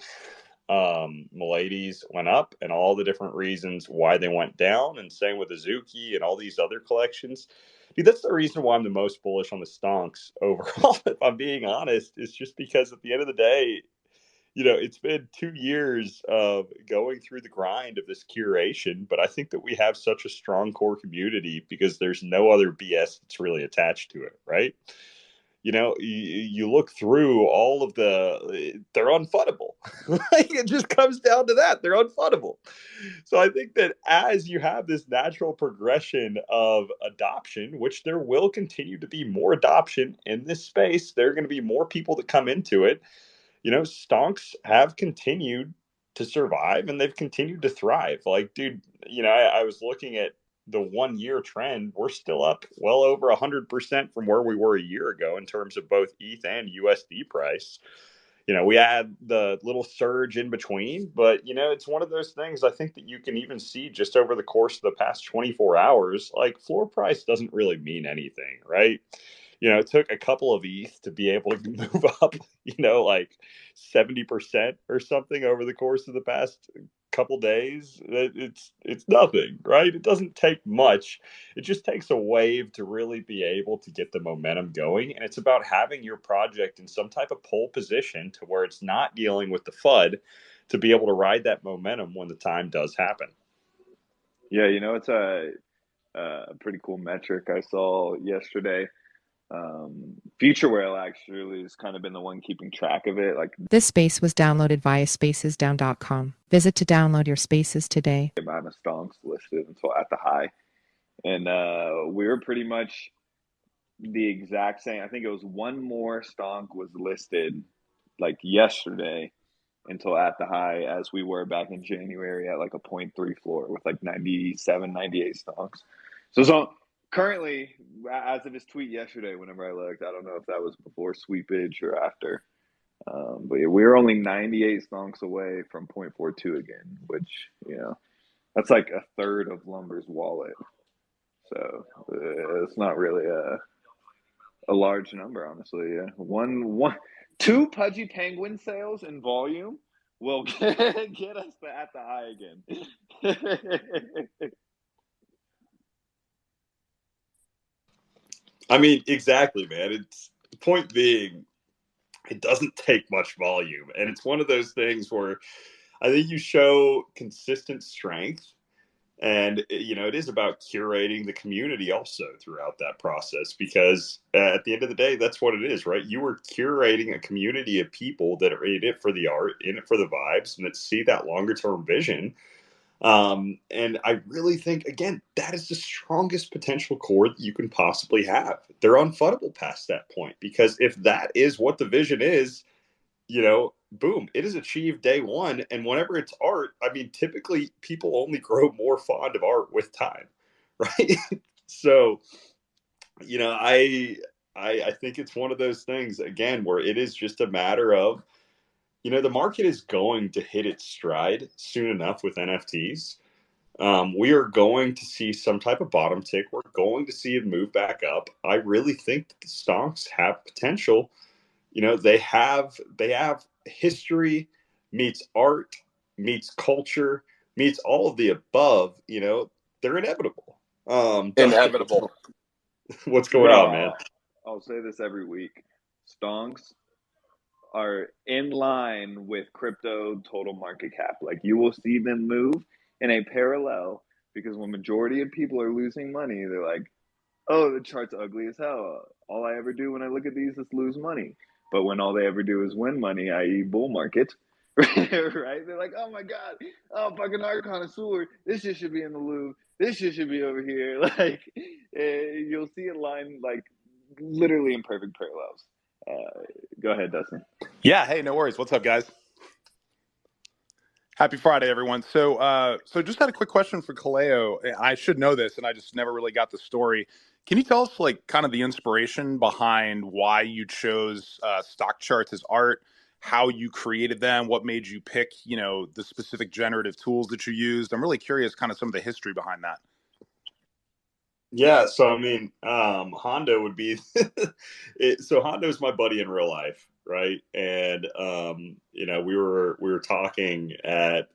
Milady's went up and all the different reasons why they went down, and same with Azuki and all these other collections. Dude, that's the reason why I'm the most bullish on the Stonks overall, if I'm being honest. It's just because at the end of the day, it's been 2 years of going through the grind of this curation, but I think that we have such a strong core community because there's no other BS that's really attached to it, right? You look through all of they're unfuttable. Like it just comes down to that. They're unfuttable. So I think that as you have this natural progression of adoption, which there will continue to be more adoption in this space, there are going to be more people that come into it. Stonks have continued to survive and they've continued to thrive. Like, dude, I was looking at the 1 year trend. We're still up well over 100% from where we were a year ago in terms of both ETH and USD price. We had the little surge in between, but it's one of those things I think that you can even see just over the course of the past 24 hours. Like floor price doesn't really mean anything, right? It took a couple of ETH to be able to move up, like 70% or something over the course of the past couple days. It's nothing, right? It doesn't take much. It just takes a wave to really be able to get the momentum going. And it's about having your project in some type of pole position to where it's not dealing with the FUD to be able to ride that momentum when the time does happen. Yeah, it's a pretty cool metric I saw yesterday. Future Whale actually has kind of been the one keeping track of it. Like this space was downloaded via spacesdown.com. Visit to download your spaces today. Amount of stonks listed until at the high, and we were pretty much the exact same. I think it was one more stonk was listed like yesterday until at the high as we were back in January at like a 0.3 floor with like 97, 98 stonks. So currently, as of his tweet yesterday, whenever I looked, I don't know if that was before sweepage or after. But yeah, we're only 98 stonks away from 0.42 again, which, that's like a third of Lumber's wallet. So it's not really a large number, honestly. Yeah. Two Pudgy Penguin sales in volume will get us at the high again. I mean, exactly, man. It's point being, it doesn't take much volume. And it's one of those things where I think you show consistent strength. And, it is about curating the community also throughout that process, because at the end of the day, that's what it is, right? You are curating a community of people that are in it for the art, in it for the vibes, and that see that longer term vision. And I really think, again, that is the strongest potential core that you can possibly have. They're unfuttable past that point, because if that is what the vision is, boom, it is achieved day one. And whenever it's art, I mean, typically people only grow more fond of art with time, right? So, I think it's one of those things again where it is just a matter of, the market is going to hit its stride soon enough with NFTs. We are going to see some type of bottom tick. We're going to see it move back up. I really think that the stonks have potential. They have history meets art meets culture meets all of the above. They're inevitable. Inevitable. What's going on, man? Bro, I'll say this every week. Stonks are in line with crypto total market cap. Like, you will see them move in a parallel, because when majority of people are losing money, they're like, oh, the chart's ugly as hell. All I ever do when I look at these is lose money. But when all they ever do is win money, i.e. bull market, right? They're like, oh my God, oh, fucking art connoisseur. This shit should be in the Louvre. This shit should be over here. Like, you'll see it line, like, literally in perfect parallels. Go ahead, Dustin. Yeah, hey, no worries. What's up, guys? Happy Friday, everyone. So just had a quick question for Kaleo. I should know this, and I just never really got the story. Can you tell us, like, kind of the inspiration behind why you chose stock charts as art, how you created them, what made you pick, the specific generative tools that you used? I'm really curious, kind of some of the history behind that. Yeah, so I mean, Hondo would be so Hondo's my buddy in real life, right? And we were talking at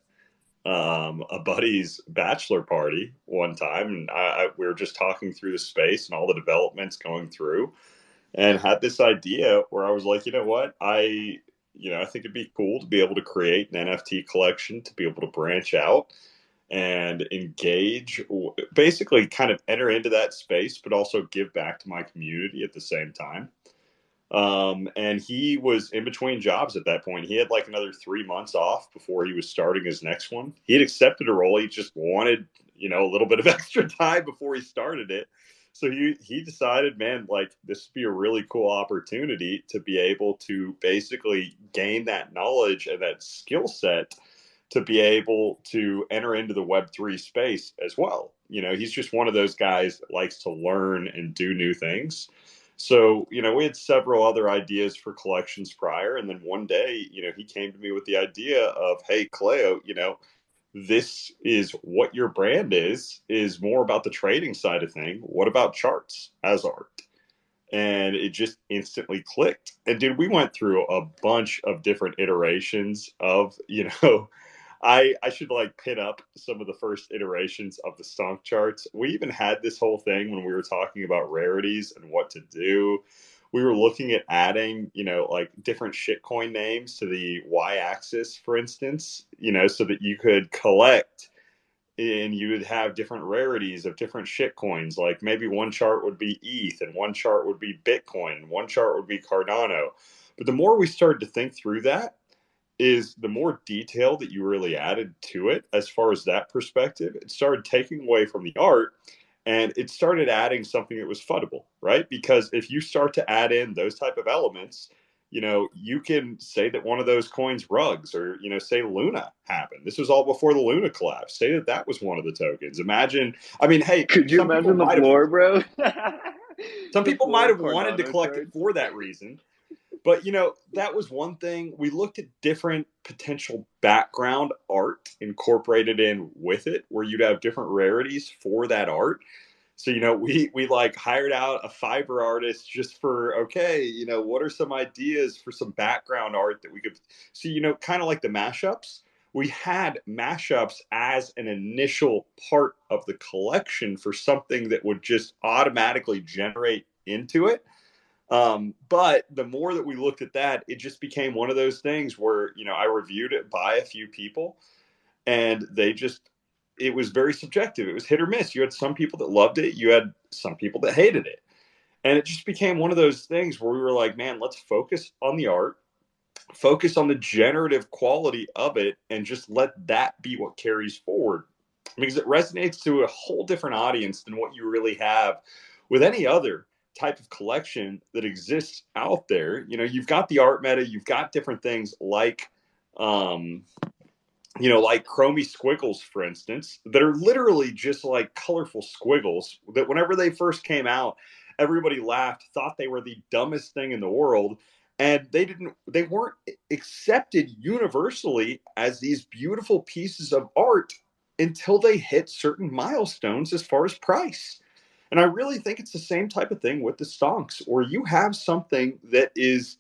a buddy's bachelor party one time, and we were just talking through the space and all the developments going through, and had this idea where I was like, you know what, I think it'd be cool to be able to create an NFT collection, to be able to branch out and engage, basically kind of enter into that space, but also give back to my community at the same time. And he was in between jobs at that point. He had like another 3 months off before he was starting his next one. He had accepted a role. He just wanted, a little bit of extra time before he started it. So he decided, man, like, this would be a really cool opportunity to be able to basically gain that knowledge and that skill set to be able to enter into the Web3 space as well. He's just one of those guys that likes to learn and do new things. So, we had several other ideas for collections prior. And then one day, he came to me with the idea of, hey, Cleo, this is what your brand is more about the trading side of thing. What about charts as art? And it just instantly clicked. And dude, we went through a bunch of different iterations of, I should like pin up some of the first iterations of the stonk charts. We even had this whole thing when we were talking about rarities and what to do. We were looking at adding, like different shitcoin names to the y-axis, for instance, so that you could collect and you would have different rarities of different shitcoins. Like maybe one chart would be ETH and one chart would be Bitcoin and one chart would be Cardano. But the more we started to think through that, is the more detail that you really added to it as far as that perspective. It started taking away from the art and it started adding something that was funnable, right? Because if you start to add in those type of elements, you can say that one of those coins rugs, or, say Luna happened. This was all before the Luna collapse. Say that was one of the tokens. Imagine, I mean, hey, could you imagine the floor, bro? Some people might have wanted to collect it for that reason. But, that was one thing. We looked at different potential background art incorporated in with it, where you'd have different rarities for that art. So, we like hired out a fiber artist just for, okay, what are some ideas for some background art that we could see, kind of like the mashups. We had mashups as an initial part of the collection for something that would just automatically generate into it. But the more that we looked at that, it just became one of those things where, I reviewed it by a few people and it was very subjective. It was hit or miss. You had some people that loved it. You had some people that hated it. And it just became one of those things where we were like, man, let's focus on the art, focus on the generative quality of it, and just let that be what carries forward, because it resonates to a whole different audience than what you really have with any other type of collection that exists out there. You've got the art meta, you've got different things like, like chromy squiggles, for instance, that are literally just like colorful squiggles that whenever they first came out, everybody laughed, thought they were the dumbest thing in the world. And they weren't accepted universally as these beautiful pieces of art until they hit certain milestones as far as price. And I really think it's the same type of thing with the stonks, where you have something that is,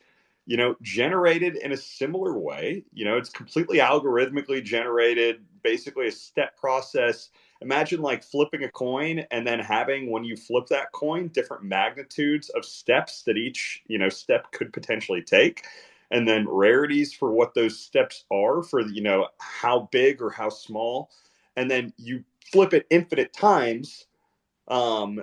generated in a similar way. It's completely algorithmically generated, basically a step process. Imagine like flipping a coin and then having, when you flip that coin, different magnitudes of steps that each, step could potentially take. And then rarities for what those steps are for, how big or how small. And then you flip it infinite times until,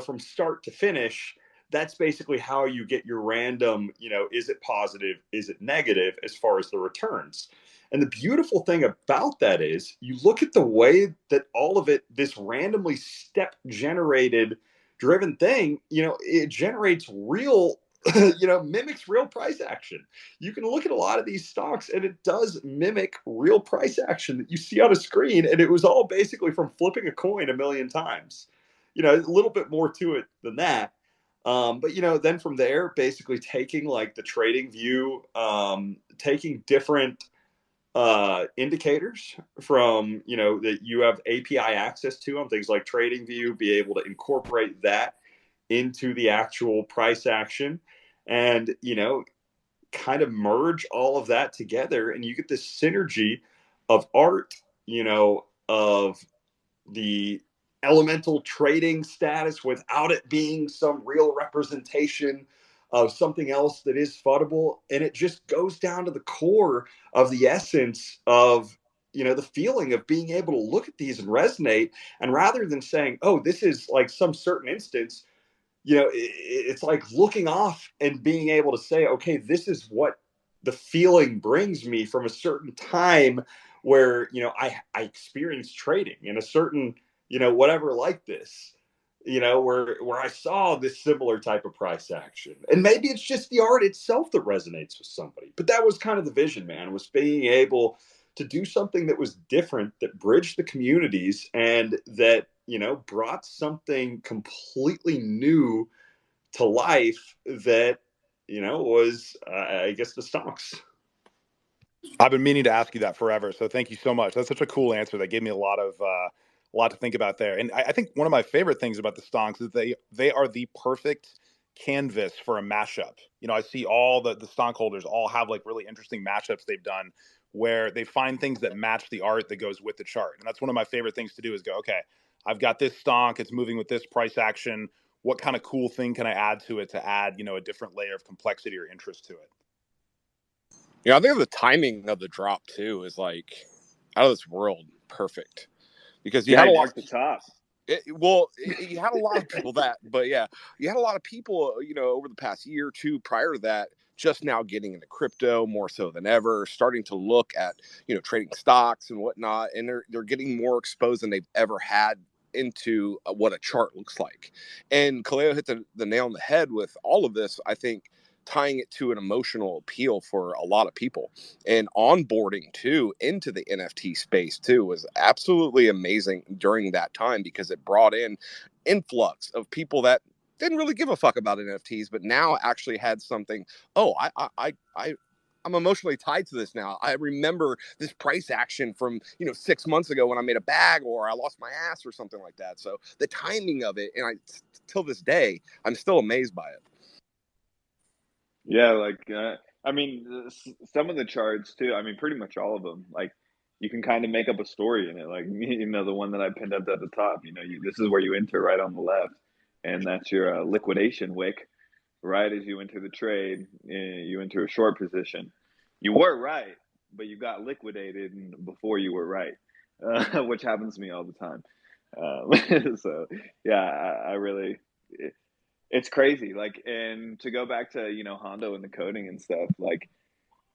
from start to finish. That's basically how you get your random, is it positive, is it negative, as far as the returns. And the beautiful thing about that is you look at the way that all of it, this randomly step generated driven thing, it generates real, mimics real price action. You can look at a lot of these stocks and it does mimic real price action that you see on a screen. And it was all basically from flipping a coin a million times. A little bit more to it than that. But then from there, basically taking like the trading view, taking different indicators from, that you have API access to on things like trading view, be able to incorporate that into the actual price action and, kind of merge all of that together. And you get this synergy of art, of the elemental trading status without it being some real representation of something else that is futtable. And it just goes down to the core of the essence of, the feeling of being able to look at these and resonate. And rather than saying, oh, this is like some certain instance, it's like looking off and being able to say, okay, this is what the feeling brings me from a certain time where, I experienced trading in a certain, whatever like this, where I saw this similar type of price action. And maybe it's just the art itself that resonates with somebody. But that was kind of the vision, man, was being able to do something that was different, that bridged the communities and that, brought something completely new to life that, was, I guess, the stocks. I've been meaning to ask you that forever. So thank you so much. That's such a cool answer. That gave me a lot to think about there. And I think one of my favorite things about the stonks is they are the perfect canvas for a mashup. I see all the stonk holders all have like really interesting mashups they've done where they find things that match the art that goes with the chart. And that's one of my favorite things to do is go, okay, I've got this stonk, it's moving with this price action. What kind of cool thing can I add to it to add, a different layer of complexity or interest to it? I think the timing of the drop too is like out of this world perfect because you had a lot of the top. You had a lot of people but yeah, you had a lot of people, over the past year or two prior to that, just now getting into crypto more so than ever, starting to look at, trading stocks and whatnot. And they're getting more exposed than they've ever had into what a chart looks like. And Kaleo hit the nail on the head with all of this, I think, tying it to an emotional appeal for a lot of people, and onboarding too into the NFT space too was absolutely amazing during that time because it brought in influx of people that didn't really give a fuck about NFTs, but now actually had something. Oh, I'm emotionally tied to this now. I remember this price action from 6 months ago when I made a bag or I lost my ass or something like that. So the timing of it, and till this day, I'm still amazed by it. Yeah, like I mean, some of the charts too. I mean, pretty much all of them. Like, you can kind of make up a story in it. Like, the one that I pinned up at the top. This is where you enter right on the left, and that's your liquidation wick. Right as you enter the trade, you enter a short position. You were right, but you got liquidated before you were right, which happens to me all the time. So yeah, I really. It's crazy. Like, and to go back to, Hondo and the coding and stuff, like,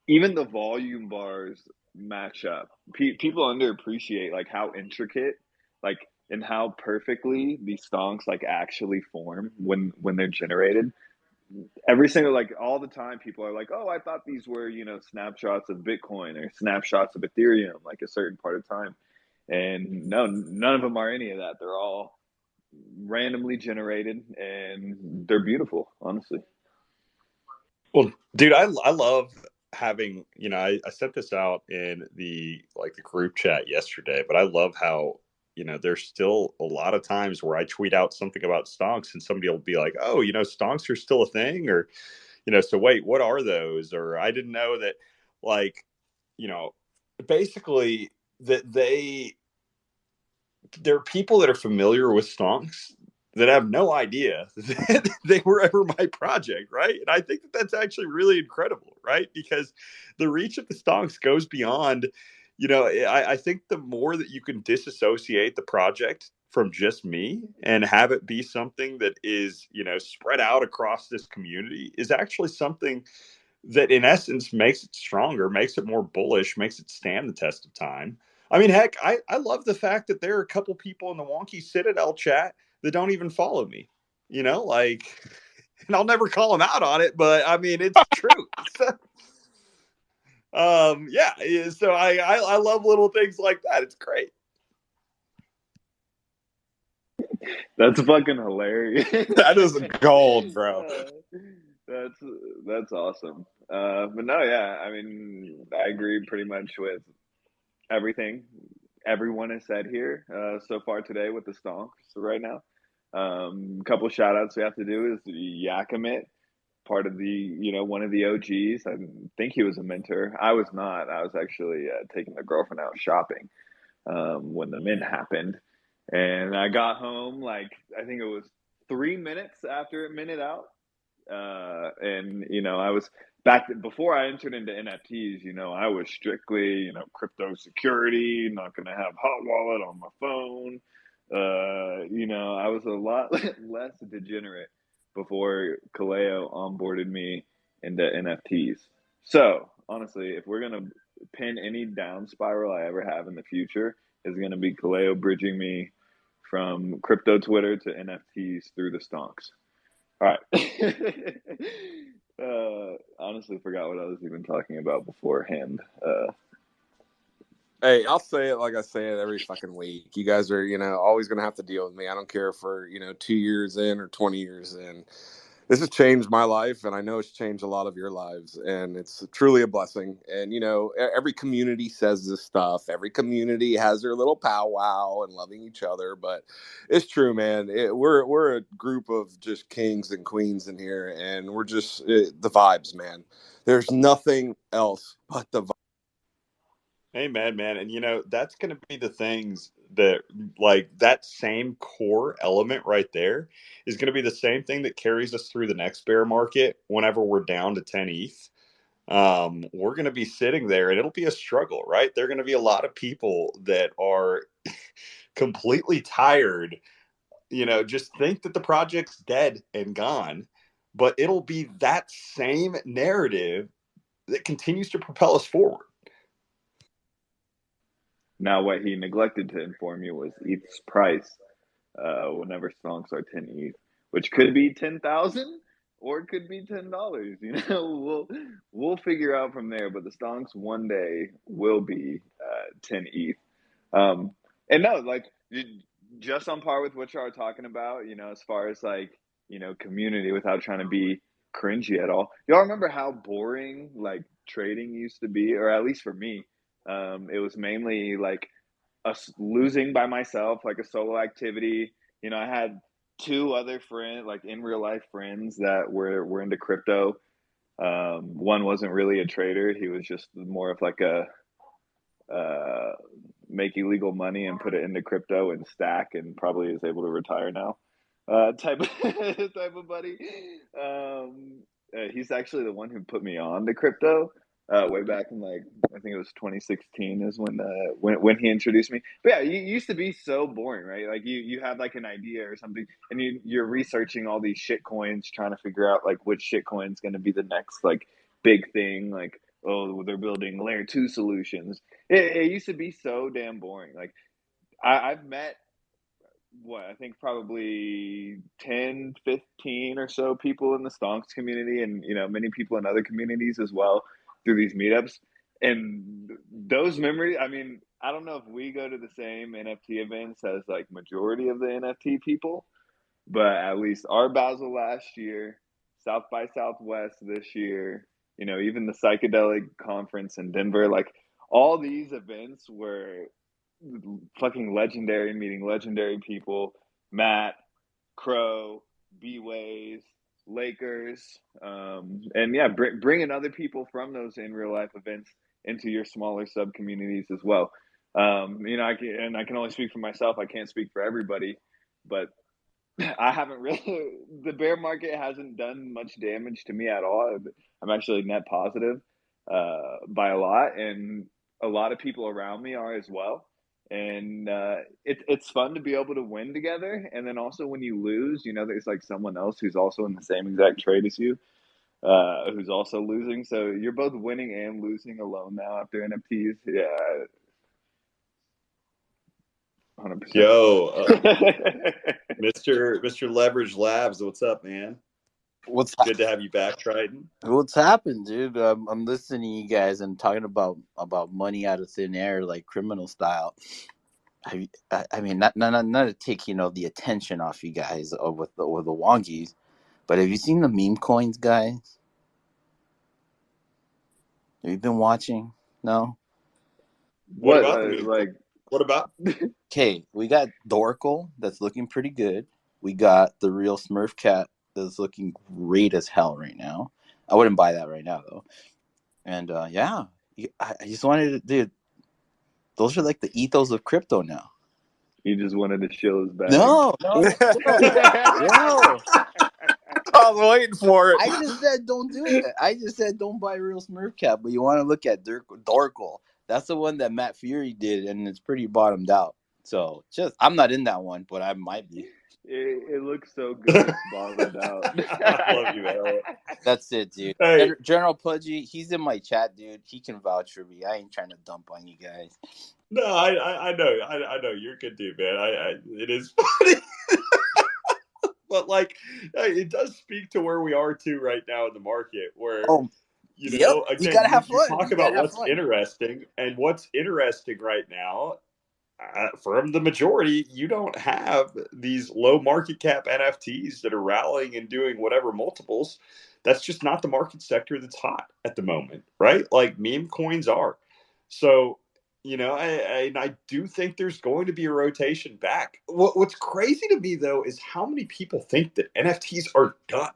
even the volume bars match up. People underappreciate, like, how intricate, like, and how perfectly these stonks like actually form when they're generated. Every single, like, all the time people are like, oh, I thought these were, you know, snapshots of Bitcoin or snapshots of Ethereum, like a certain part of time. And no, none of them are any of that. They're all randomly generated, and they're beautiful, honestly. Well, dude, I love having, you know, I sent this out in the group chat yesterday, but I love how, you know, there's still a lot of times where I tweet out something about stonks and somebody will be like, oh, you know, stonks are still a thing, or, you know, so wait, what are those? Or I didn't know that, like, you know, basically that there are people that are familiar with stonks that have no idea that they were ever my project, right? And I think that that's actually really incredible, right? Because the reach of the stonks goes beyond, you know, I think the more that you can disassociate the project from just me and have it be something that is, you know, spread out across this community is actually something that in essence makes it stronger, makes it more bullish, makes it stand the test of time. I mean, heck, I love the fact that there are a couple people in the Wonky Citadel chat that don't even follow me. You know, like, and I'll never call them out on it, but I mean, it's true. So, yeah. So I love little things like that. It's great. That's fucking hilarious. That is gold, bro. That's awesome. But no, yeah, I mean, I agree pretty much with everything everyone has said here so far today with the stonks right now. A couple shout outs we have to do is Yakamit, part of the, you know, one of the OGs. I think he was a mentor. I was not. I was actually taking the girlfriend out shopping when the mint happened. And I got home, like, I think it was 3 minutes after it minted out. And, you know, I was before I entered into NFTs, you know, I was strictly, you know, crypto security, not going to have hot wallet on my phone. You know, I was a lot less degenerate before Kaleo onboarded me into NFTs. So honestly, if we're going to pin any down spiral I ever have in the future, is going to be Kaleo bridging me from crypto Twitter to NFTs through the stonks. All right. Honestly forgot what I was even talking about beforehand. Hey, I'll say it like I say it every fucking week. You guys are, you know, always going to have to deal with me. I don't care for, you know, 2 years in or 20 years in. This has changed my life, and I know it's changed a lot of your lives, and it's truly a blessing. And, you know, every community says this stuff. Every community has their little powwow and loving each other, but it's true, man. We're a group of just kings and queens in here, and we're just the vibes, man. There's nothing else but the vibes. Amen, man. And you know, that's going to be the things that, like, that same core element right there is going to be the same thing that carries us through the next bear market whenever we're down to 10 ETH. We're going to be sitting there and it'll be a struggle, right? There are going to be a lot of people that are completely tired, you know, just think that the project's dead and gone, but it'll be that same narrative that continues to propel us forward. Now, what he neglected to inform you was ETH's price whenever stonks are 10 ETH, which could be 10,000 or it could be $10. You know, we'll figure out from there. But the stonks one day will be 10 ETH. And no, like, just on par with what y'all are talking about, you know, as far as like, you know, community, without trying to be cringy at all. Y'all remember how boring like trading used to be, or at least for me, it was mainly like us losing by myself, like a solo activity. You know, I had two other friends, like in real life friends that were into crypto. One wasn't really a trader; he was just more of like a make illegal money and put it into crypto and stack, and probably is able to retire now. Type of, type of buddy. He's actually the one who put me on to crypto. Way back in, like, I think it was 2016 is when he introduced me. But yeah, you used to be so boring, right? Like you had like an idea or something, and you're researching all these shit coins, trying to figure out like which shit coin's going to be the next like big thing. Like, oh, they're building layer 2 solutions. It used to be so damn boring. Like I've met I think probably 10, 15 or so people in the Stonks community, and many people in other communities as well through these meetups. And those memories, I mean, I don't know if we go to the same NFT events as like majority of the NFT people, but at least Art Basel last year, South by Southwest this year, even the psychedelic conference in Denver, like all these events were fucking legendary, meeting legendary people, Matt, Crow, B-Ways, Lakers, and yeah, bringing other people from those in real life events into your smaller sub communities as well. I can only speak for myself. I can't speak for everybody, but I haven't really. The bear market hasn't done much damage to me at all. I'm actually net positive by a lot, and a lot of people around me are as well. And it's fun to be able to win together. And then also when you lose, there's like someone else who's also in the same exact trade as you, who's also losing. So you're both winning and losing alone now after NFTs. Yeah, 100%. Yo, Mr. Leverage Labs, what's up, man? What's good to have you back, Triton? What's happened, dude? I'm listening to you guys and talking about money out of thin air, like criminal style. I mean, not to take the attention off you guys with the wonkies, but have you seen the meme coins, guys? Have you been watching? No. What about the meme coins? What about? Okay, we got Dorkle that's looking pretty good. We got the real Smurf cat that's looking great as hell right now. I wouldn't buy that right now though. And yeah, I just wanted to, dude. Those are like the ethos of crypto now. He just wanted to show his bag. No. I was waiting for it. I just said don't do it. I just said don't buy real Smurf cat, but you want to look at Dorkle. That's the one that Matt Fury did, and it's pretty bottomed out. So I'm not in that one, but I might be. It looks so good, it's bottomed out. I love you, Alex. That's it, dude. Hey. General Pudgy, he's in my chat, dude. He can vouch for me. I ain't trying to dump on you guys. No, I know you're good, dude, man. It is funny. But like, it does speak to where we are too right now in the market, where again, you gotta have fun. You talk about what's interesting, and what's interesting right now. From the majority, you don't have these low market cap NFTs that are rallying and doing whatever multiples. That's just not the market sector that's hot at the moment, right? Like meme coins are. So, I do think there's going to be a rotation back. What's crazy to me, though, is how many people think that NFTs are done,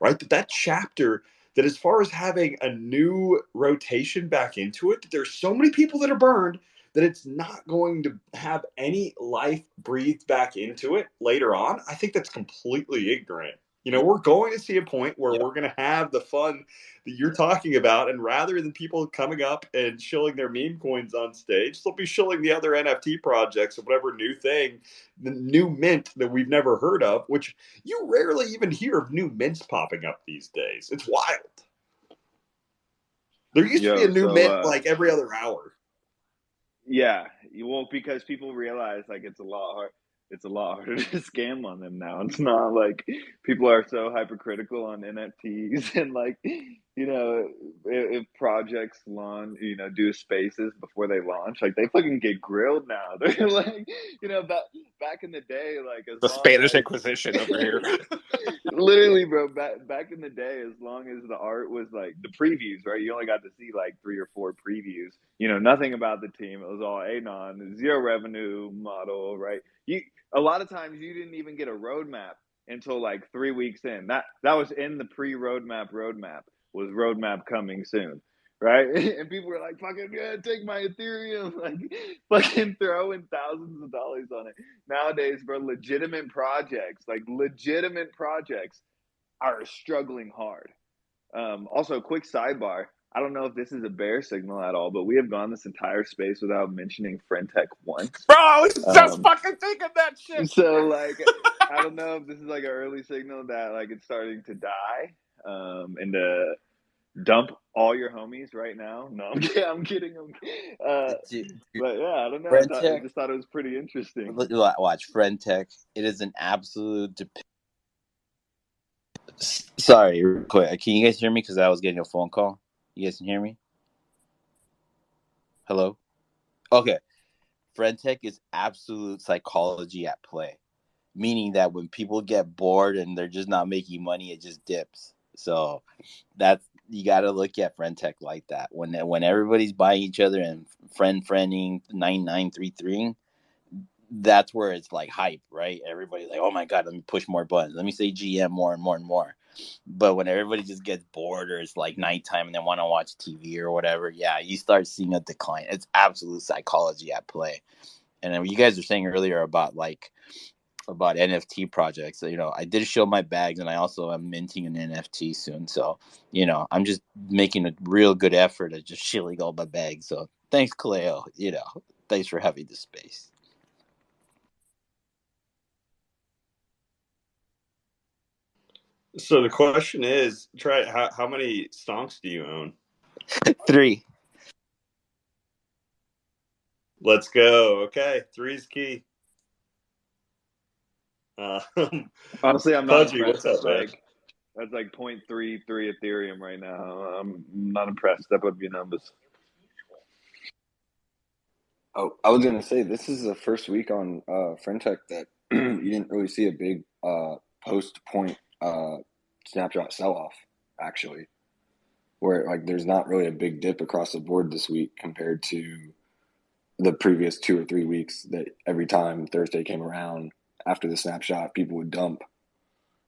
right? That chapter, that as far as having a new rotation back into it, that there's so many people that are burned that it's not going to have any life breathed back into it later on. I think that's completely ignorant. We're going to see a point where we're going to have the fun that you're talking about. And rather than people coming up and shilling their meme coins on stage, they'll be shilling the other NFT projects or whatever new thing, the new mint that we've never heard of, which you rarely even hear of new mints popping up these days. It's wild. There used to be a new mint like every other hour. Yeah, well, because people realize like it's a lot harder to scam on them now. It's not like people are so hypercritical on NFTs and like if projects launch, do spaces before they launch, like they fucking get grilled now. They're like, back in the day, like the Spanish Inquisition over here. Literally, bro. Back in the day, as long as the art was like the previews, right? You only got to see like 3 or 4 previews. Nothing about the team. It was all anon, zero revenue model, right? A lot of times you didn't even get a roadmap until like 3 weeks in. That was in the pre-roadmap. Roadmap was roadmap coming soon, right? And people were like, "Fucking take my Ethereum!" Like, fucking throwing thousands of dollars on it. Nowadays, bro, legitimate projects are struggling hard. Also, quick sidebar. I don't know if this is a bear signal at all, but we have gone this entire space without mentioning Frentech once. Bro, I was just fucking thinking that shit. So, like, I don't know if this is like an early signal that like it's starting to die. And dump all your homies right now. No, I'm kidding. But yeah, I don't know. I just thought it was pretty interesting. Watch Friend Tech. It is an absolute. Sorry, real quick. Can you guys hear me? Because I was getting a phone call. You guys can hear me? Hello? Okay. Friend Tech is absolute psychology at play, meaning that when people get bored and they're just not making money, it just dips. So that's, you got to look at Friend Tech like that. When everybody's buying each other and friending 9933, that's where it's like hype, right? Everybody's like, oh my God, let me push more buttons. Let me say GM more and more and more. But when everybody just gets bored or it's like nighttime and they want to watch TV or whatever, yeah, you start seeing a decline. It's absolute psychology at play. And then what you guys were saying earlier about NFT projects, I did show my bags and I also am minting an NFT soon. So, I'm just making a real good effort at just shilling all my bags. So thanks, Kaleo. Thanks for having this space. So the question is, Trey, how many stonks do you own? 3. Let's go. Okay, 3's key. Honestly, I'm not Pudgy, impressed. what's up, man? That's like 0.33 Ethereum right now. I'm not impressed. Step up your numbers. Oh, I was gonna say this is the first week on Frentech that you didn't really see a big post-point snapshot sell-off, actually, where like there's not really a big dip across the board this week compared to the previous 2 or 3 weeks that every time Thursday came around after the snapshot, people would dump.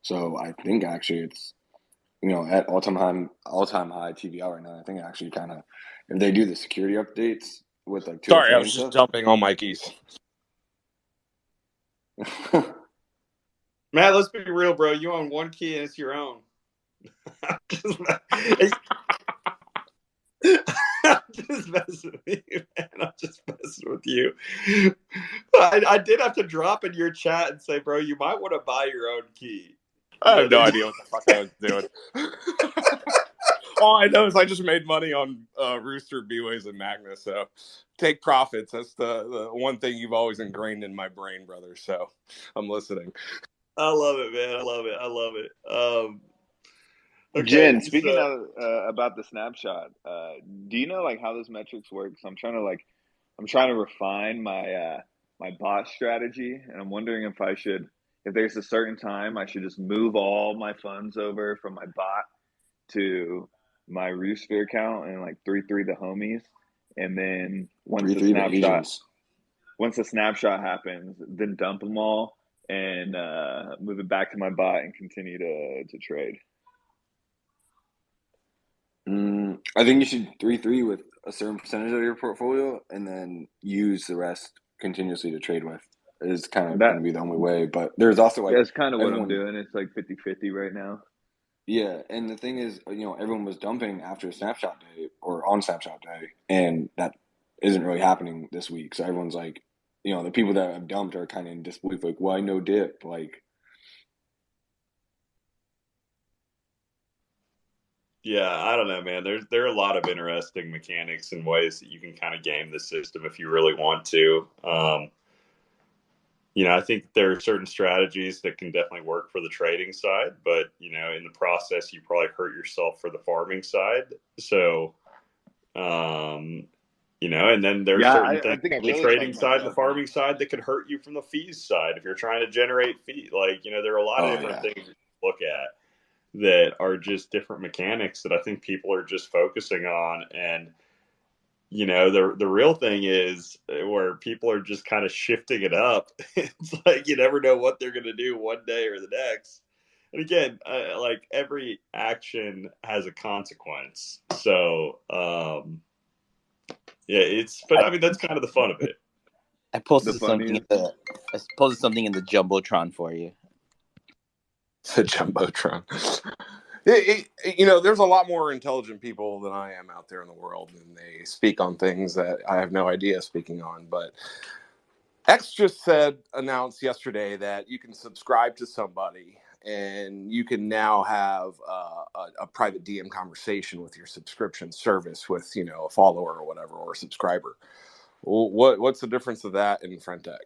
So I think actually it's at all-time high TVL right now. I think actually kind of, if they do the security updates with like 2FA Sorry, I and was just stuff. jumping on my keys. Matt, let's be real, bro. You own one key and it's your own. I'm just messing with you, man. I'm just messing with you. I did have to drop in your chat and say, bro, you might want to buy your own key. I have no idea what the fuck I was doing. All I know is I just made money on Rooster, B-Ways, and Magnus. So take profits. That's the one thing you've always ingrained in my brain, brother. So I'm listening. I love it, man. I love it. Okay, Jen, speaking of about the snapshot, do you know like how those metrics work? So I'm trying to refine my my bot strategy, and I'm wondering if there's a certain time I should just move all my funds over from my bot to my Rooster account and like 3 the homies, and then once the snapshot happens, then dump them all and move it back to my bot and continue to trade. I think you should 3 with a certain percentage of your portfolio and then use the rest continuously to trade with. It's kind of going to be the only way. But there's also like, that's kind of what I'm doing. It's like 50-50 right now. Yeah, and the thing is, everyone was dumping after snapshot day or on snapshot day, and that isn't really happening this week. So everyone's like, the people that have dumped are kind of in disbelief, like, why no dip? Like, yeah, I don't know, man. There are a lot of interesting mechanics and ways that you can kind of game the system if you really want to. I think there are certain strategies that can definitely work for the trading side, but in the process, you probably hurt yourself for the farming side. So, and then there's certain things on the trading side and the farming side that could hurt you from the fees side if you're trying to generate fees. Like, there are a lot of different things to look at that are just different mechanics that I think people are just focusing on. And, the real thing is where people are just kind of shifting it up. It's like you never know what they're going to do one day or the next. And again, like every action has a consequence. So, yeah, but I mean, that's kind of the fun of it. I posted something in the Jumbotron for you. The Jumbotron. There's a lot more intelligent people than I am out there in the world, and they speak on things that I have no idea speaking on. But X just announced yesterday that you can subscribe to somebody and you can now have a private DM conversation with your subscription service with, you know, a follower or whatever, or a subscriber. What's the difference of that in Frentech?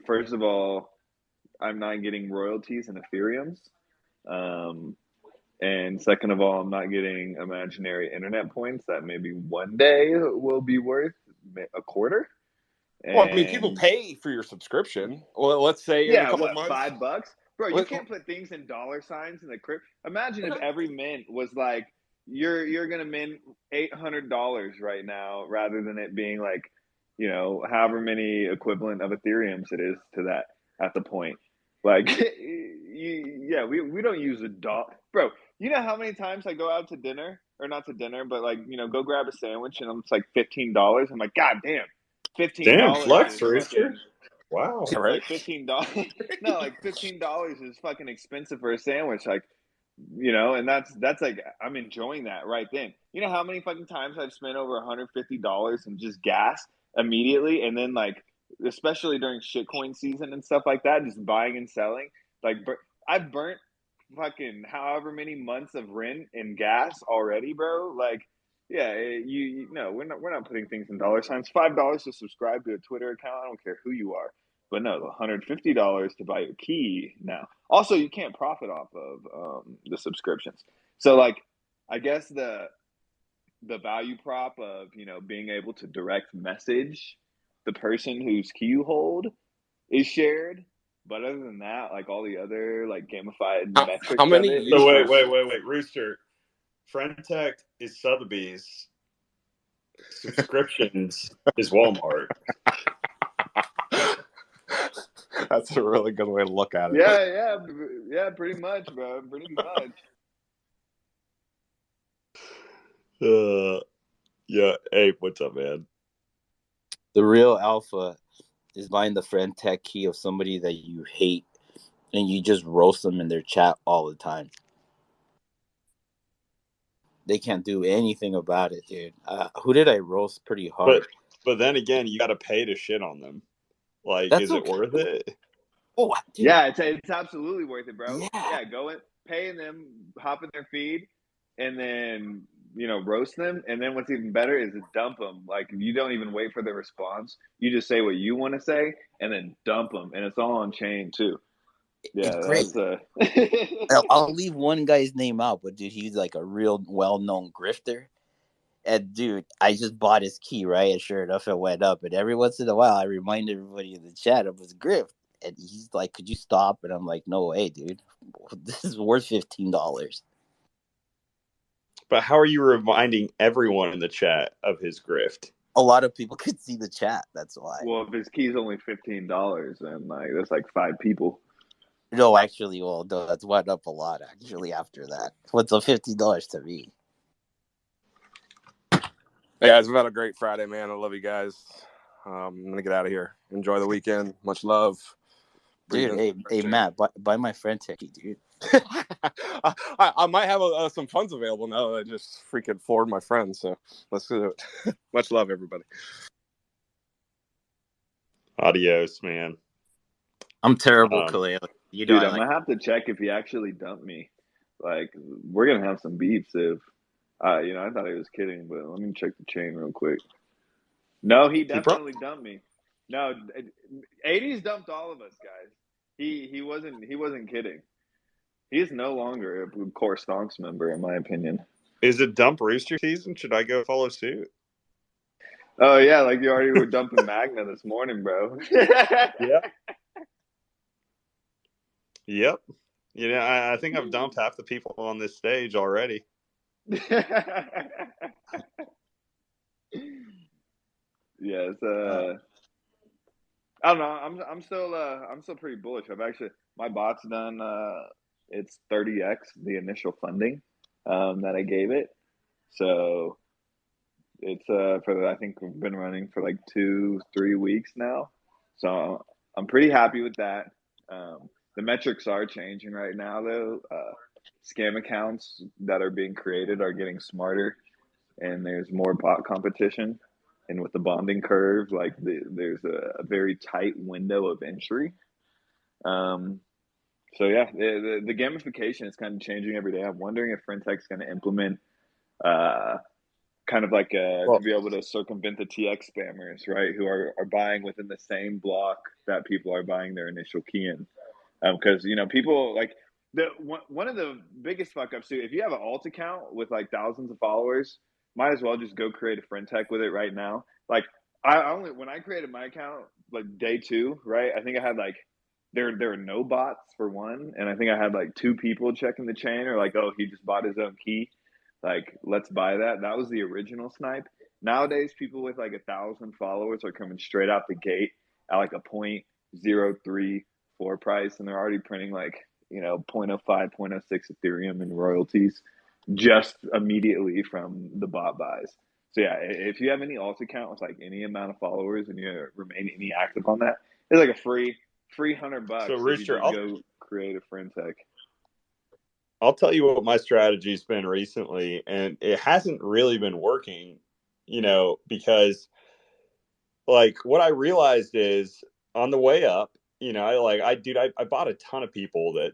First of all, I'm not getting royalties in Ethereums. And second of all, I'm not getting imaginary internet points that maybe one day will be worth a quarter. Well, I mean, people pay for your subscription. Well, let's say in a couple months. $5, bro. You can't put things in dollar signs in the crypto. Imagine if every mint was like, you're gonna mint $800 right now, rather than it being like, you know, however many equivalent of Ethereums it is to that at the point. Like, we don't use a dollar, bro. You know how many times I go out to dinner, or not to dinner, but like, you know, go grab a sandwich and it's like $15. I'm like, God damn. Damn, $15 flex, is Rooster. fucking, Wow. Yeah, right? like $15. No, like $15 is fucking expensive for a sandwich. Like, you know, and that's like, I'm enjoying that right then. You know how many fucking times I've spent over $150 in just gas immediately, and then like, especially during shitcoin season and stuff like that, just buying and selling. Like, I've burnt fucking however many months of rent and gas already, bro. Like, yeah, you no, we're not putting things in dollar signs. $5 to subscribe to a Twitter account. I don't care who you are, but no, $150 to buy your key now. Also, you can't profit off of the subscriptions. So, like, I guess the value prop of, you know, being able to direct message the person whose key you hold is shared. But other than that, like all the other like gamified metrics how many of it. So wait, Rooster. Frentech is Sotheby's. Subscriptions is Walmart. That's a really good way to look at it. Yeah, pretty much, bro. Pretty much. Yeah. Hey, what's up, man? The real alpha is buying the Frentech key of somebody that you hate, and you just roast them in their chat all the time. They can't do anything about it, dude. Who did I roast pretty hard? But then again, you got to pay to shit on them. Like, That's is it worth it? Oh, dude. Yeah, it's absolutely worth it, bro. Yeah, go in, pay them, hop in their feed, and then, you know, roast them. And then what's even better is to dump them. Like, you don't even wait for the response. You just say what you want to say, and then dump them, and it's all on chain too. Yeah, it's great. I'll leave one guy's name out, but dude, he's like a real well-known grifter. And dude, I just bought his key, right? And sure enough, it went up. And every once in a while, I remind everybody in the chat of his grift. And he's like, "Could you stop?" And I'm like, "No way, dude. This is worth $15." But how are you reminding everyone in the chat of his grift? A lot of people could see the chat. That's why. Well, if his key's only $15, then like that's like 5 people. No, actually, well, no, that's went up a lot. Actually, after that, what's a $50 to me? Hey guys, we've had a great Friday, man. I love you guys. I'm gonna get out of here. Enjoy the weekend. Much love. Dude, hey, Matt, buy my Frentech, dude. I might have some funds available now that I just freaking forward my friends. So let's do it. Much love, everybody. Adios, man. I'm terrible, Kaleo. Dude, I'm gonna have to check if he actually dumped me. Like, we're gonna have some beefs if, you know, I thought he was kidding, but let me check the chain real quick. No, he definitely dumped me. No, 80s dumped all of us, guys. He wasn't kidding. He is no longer a core Stonks member, in my opinion. Is it dump Rooster season? Should I go follow suit? Oh yeah, like you already were dumping Magna this morning, bro. Yeah. Yep. You know, I think I've dumped half the people on this stage already. Yes. I don't know. I'm still pretty bullish. I've actually, my bot's done. It's 30x the initial funding that I gave it. So it's I think we've been running for like 2-3 weeks now. So I'm pretty happy with that. The metrics are changing right now, though. Scam accounts that are being created are getting smarter, and there's more bot competition. and with the bonding curve, like there's a very tight window of entry. So yeah, the gamification is kind of changing every day. I'm wondering if FinTech's going to implement kind of like to Well, be able to circumvent the TX spammers, right? Who are buying within the same block that people are buying their initial key in. Because people like one of the biggest fuck ups too. If you have an alt account with like thousands of followers, might as well just go create a FinTech with it right now. Like I only when I created my account like day 2, right? I think I had like there are no bots for one, and I think I had like 2 people checking the chain or like, oh, he just bought his own key. Like, let's buy that. That was the original snipe. Nowadays, people with like 1,000 followers are coming straight out the gate at like a 0.03 floor price, and they're already printing like 0.05, 0.06 Ethereum in royalties just immediately from the bot buys. So yeah, if you have any alt account with like any amount of followers and you remain any active on that, it's like a free $100 so if you Rooster, just go create a FinTech. I'll tell you what my strategy's been recently, and it hasn't really been working, because like what I realized is on the way up, I bought a ton of people that,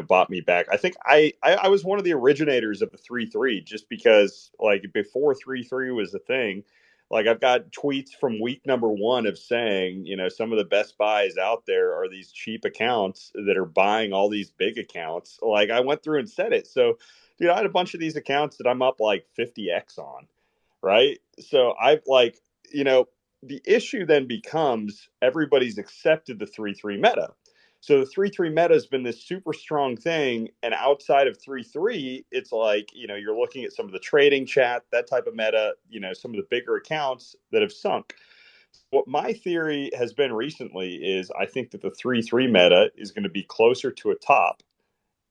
bought me back. I think I was one of the originators of the 3-3 just because like before 3-3 was a thing. Like I've got tweets from week number 1 of saying, some of the best buys out there are these cheap accounts that are buying all these big accounts. Like I went through and said it. So, dude, I had a bunch of these accounts that I'm up like 50x on, right? So I've like, the issue then becomes everybody's accepted the 3-3 meta. So the 3-3 meta has been this super strong thing. And outside of 3-3, it's like, you're looking at some of the trading chat, that type of meta, some of the bigger accounts that have sunk. What my theory has been recently is I think that the 3-3 meta is going to be closer to a top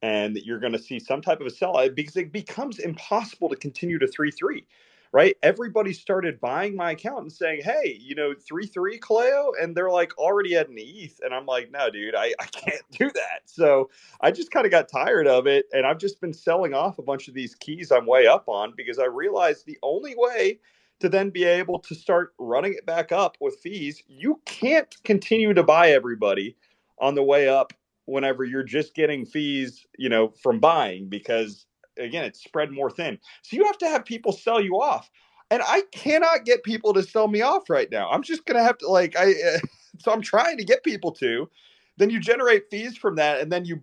and that you're going to see some type of a sellout because it becomes impossible to continue to 3-3, right? Everybody started buying my account and saying, hey, 3-3 Kaleo, and they're like already at an ETH. And I'm like, no, dude, I can't do that. So I just kind of got tired of it. And I've just been selling off a bunch of these keys I'm way up on because I realized the only way to then be able to start running it back up with fees, you can't continue to buy everybody on the way up whenever you're just getting fees, from buying because again, it's spread more thin. So you have to have people sell you off. And I cannot get people to sell me off right now. I'm just going to have to so I'm trying to get people to, then you generate fees from that. And then you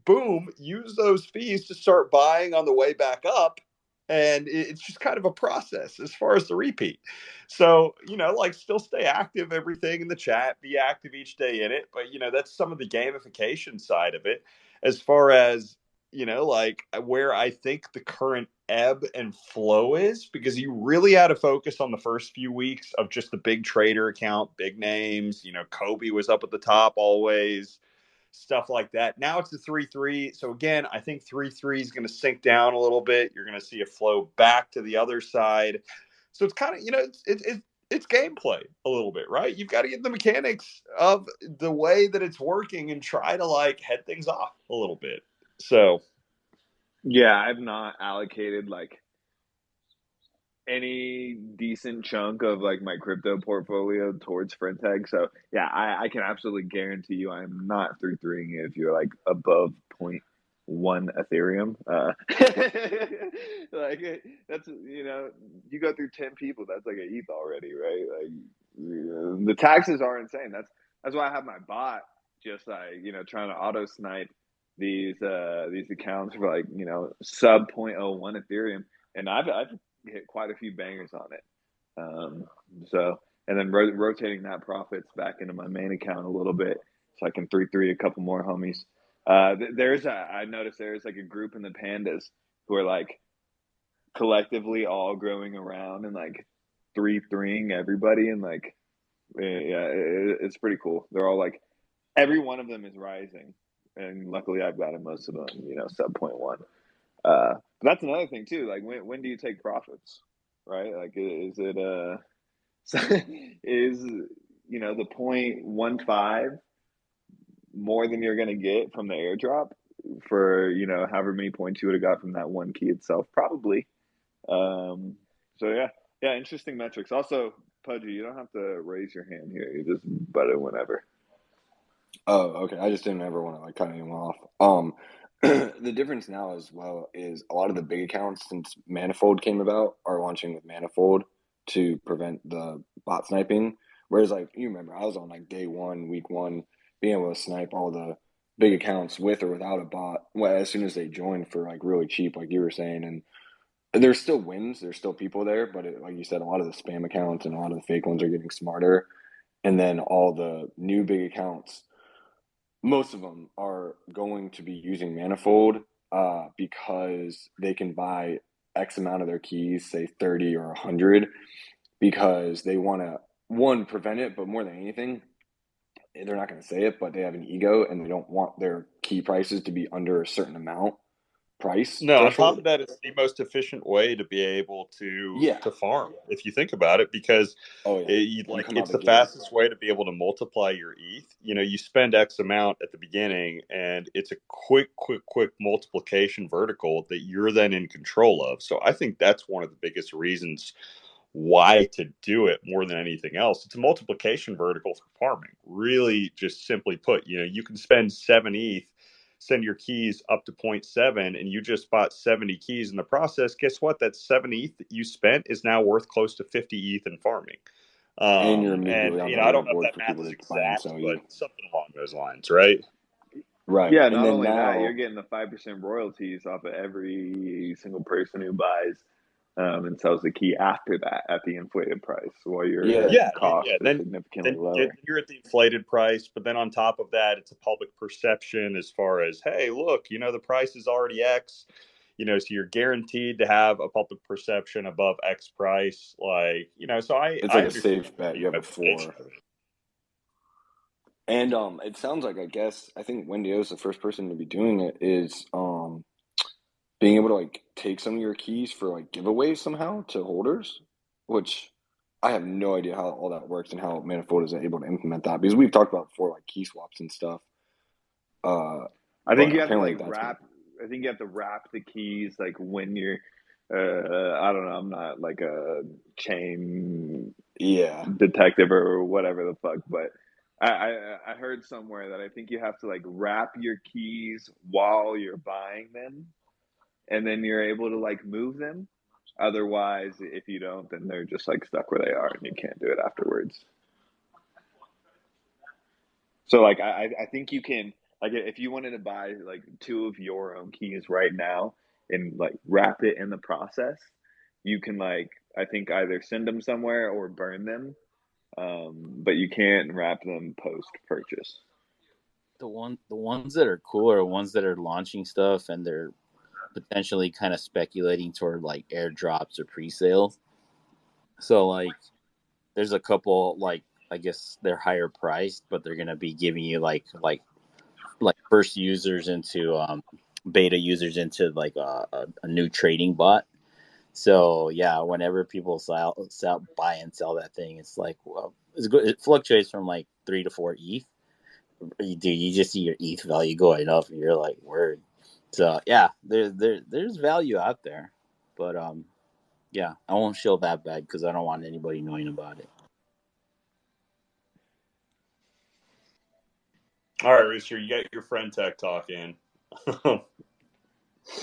use those fees to start buying on the way back up. And it's just kind of a process as far as the repeat. So, still stay active, everything in the chat, be active each day in it. But, that's some of the gamification side of it as far as, where I think the current ebb and flow is, because you really had to focus on the first few weeks of just the big trader account, big names. Kobe was up at the top always, stuff like that. Now it's the 3-3. So again, I think 3-3 is going to sink down a little bit. You're going to see a flow back to the other side. So it's kind of, it's gameplay a little bit, right? You've got to get the mechanics of the way that it's working and try to head things off a little bit. So yeah, I've not allocated any decent chunk of my crypto portfolio towards FinTech. So yeah, I can absolutely guarantee you I'm not 3-3ing it if you're above 0.1 Ethereum. That's you go through 10 people, that's like an ETH already, right? The taxes are insane. That's why I have my bot just trying to auto snipe these accounts for sub 0.01 Ethereum, and I've hit quite a few bangers on it. And then rotating that profits back into my main account a little bit so I can 3-3 a couple more homies. I noticed there's a group in the pandas who are collectively all growing around and 3-3ing everybody, and it's pretty cool. They're all every one of them is rising, and luckily I've got most of them, sub 0.1. But that's another thing too. When do you take profits, right? Is it is the 0.15 more than you're going to get from the airdrop for however many points you would have got from that one key itself? Probably. So yeah, interesting metrics. Also, Pudgy, you don't have to raise your hand here. You just butt in whenever. Oh, okay. I just didn't ever want to like cut anyone off. The difference now as well is a lot of the big accounts since Manifold came about are launching with Manifold to prevent the bot sniping. Whereas like you remember, I was on like day one, week one, being able to snipe all the big accounts with or without a bot. Well, as soon as they joined for like really cheap, like you were saying, and there's still wins, there's still people there, but like you said, a lot of the spam accounts and a lot of the fake ones are getting smarter, and then all the new big accounts, most of them are going to be using Manifold because they can buy X amount of their keys, say 30 or 100, because they want to, one, prevent it, but more than anything, they're not going to say it, but they have an ego and they don't want their key prices to be under a certain amount price No, on top threshold. of that, it's the most efficient way to be able Yeah. to farm, if you think about it, because Oh yeah, it's the fastest way to be able to multiply your ETH. You know, you spend X amount at the beginning, and it's a quick multiplication vertical that you're then in control of. So I think that's one of the biggest reasons why to do it more than anything else. It's a multiplication vertical for farming. Really, just simply put, you know, you can spend 7 ETH, send your keys up to 0.7, and you just bought 70 keys in the process. Guess what? That 7 ETH that you spent is now worth close to 50 ETH in farming. And you're immediately on you the know, I don't know if leaderboard that for math people is to buy and exact, sell but you. something along those lines, right? Right. Yeah, and not then only now, that, you're getting the 5% royalties off of every single person who buys and sells the key after that at the inflated price, while your cost is significantly lower. You're at the inflated price, but then on top of that, it's a public perception as far as, hey, look, you know, the price is already X, you know, so you're guaranteed to have a public perception above X price. Like, you know, so it's like a safe bet. You have a floor. And it sounds like, I think Wendy is the first person to be doing it, is being able to like take some of your keys for like giveaways somehow to holders, which I have no idea how all that works and how Manifold is able to implement that, because we've talked about before like key swaps and stuff. I think you have to like wrap. I think you have to wrap the keys like when you're. I don't know. I'm not like a chain detective or whatever the fuck, but I heard somewhere that I think you have to like wrap your keys while you're buying them, and then you're able to like move them. Otherwise, if you don't, then they're just like stuck where they are, and you can't do it afterwards. So like I think you can, like, if you wanted to buy like 2 of your own keys right now and like wrap it in the process, you can, like, I think either send them somewhere or burn them, but you can't wrap them post purchase. The ones that are cool are ones that are launching stuff and they're potentially kind of speculating toward like airdrops or pre-sale. So like there's a couple, like, I guess they're higher priced, but they're gonna be giving you like first users into beta users into like a new trading bot. So yeah, whenever people buy and sell that thing, it's like, well, it's good. It fluctuates from like 3 to 4 ETH. You just see your ETH value going up, and you're like, word. So yeah, there's value out there, but yeah, I won't show that bad because I don't want anybody knowing about it. All right, Rooster, you got your friend tech talk in.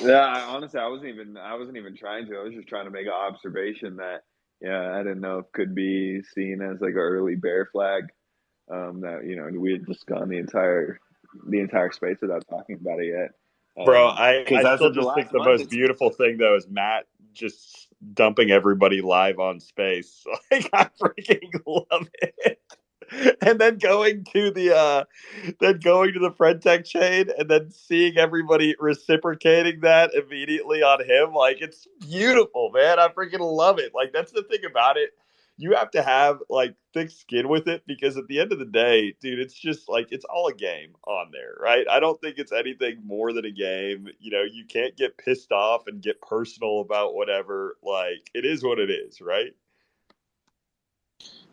Yeah, honestly, I wasn't even trying to. I was just trying to make an observation that, I didn't know if could be seen as like an early bear flag. That, you know, we had just gone the entire space without talking about it yet. Bro, I still just think the most it's beautiful thing though is Matt just dumping everybody live on space. Like, I freaking love it. And then going to the friend tech chain and then seeing everybody reciprocating that immediately on him, like, it's beautiful, man. I freaking love it. Like, that's the thing about it. You have to have like thick skin with it, because at the end of the day, dude, it's just like, it's all a game on there, right? I don't think it's anything more than a game. You know, you can't get pissed off and get personal about whatever. Like, it is what it is, right?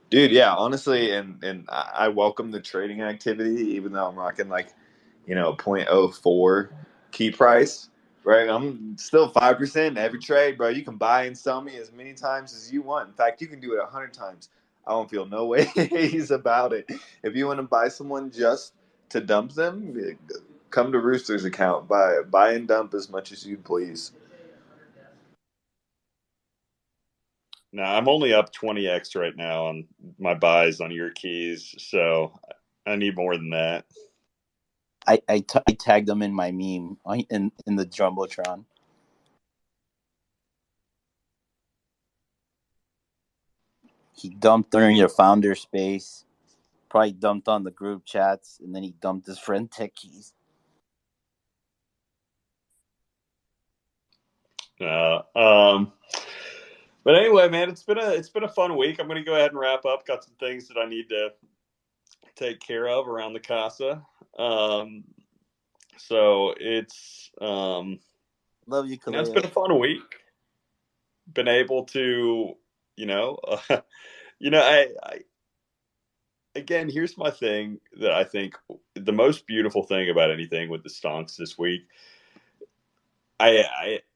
Dude, yeah, honestly, and I welcome the trading activity, even though I'm rocking like, 0.04 key price, right? I'm still 5% in every trade, bro. You can buy and sell me as many times as you want. In fact, you can do it 100 times. I don't feel no ways about it. If you want to buy someone just to dump them, come to Rooster's account. Buy and dump as much as you please. No, I'm only up 20x right now on my buys on your keys, so I need more than that. I tagged them in my meme in the Jumbotron. He dumped during your founder space, probably dumped on the group chats, and then he dumped his friend tech keys. But anyway, man, it's been a fun week. I'm going to go ahead and wrap up. Got some things that I need to take care of around the casa. So it's love you, Khalil. It's been a fun week. Been able to, I again, here's my thing that I think the most beautiful thing about anything with the stonks this week.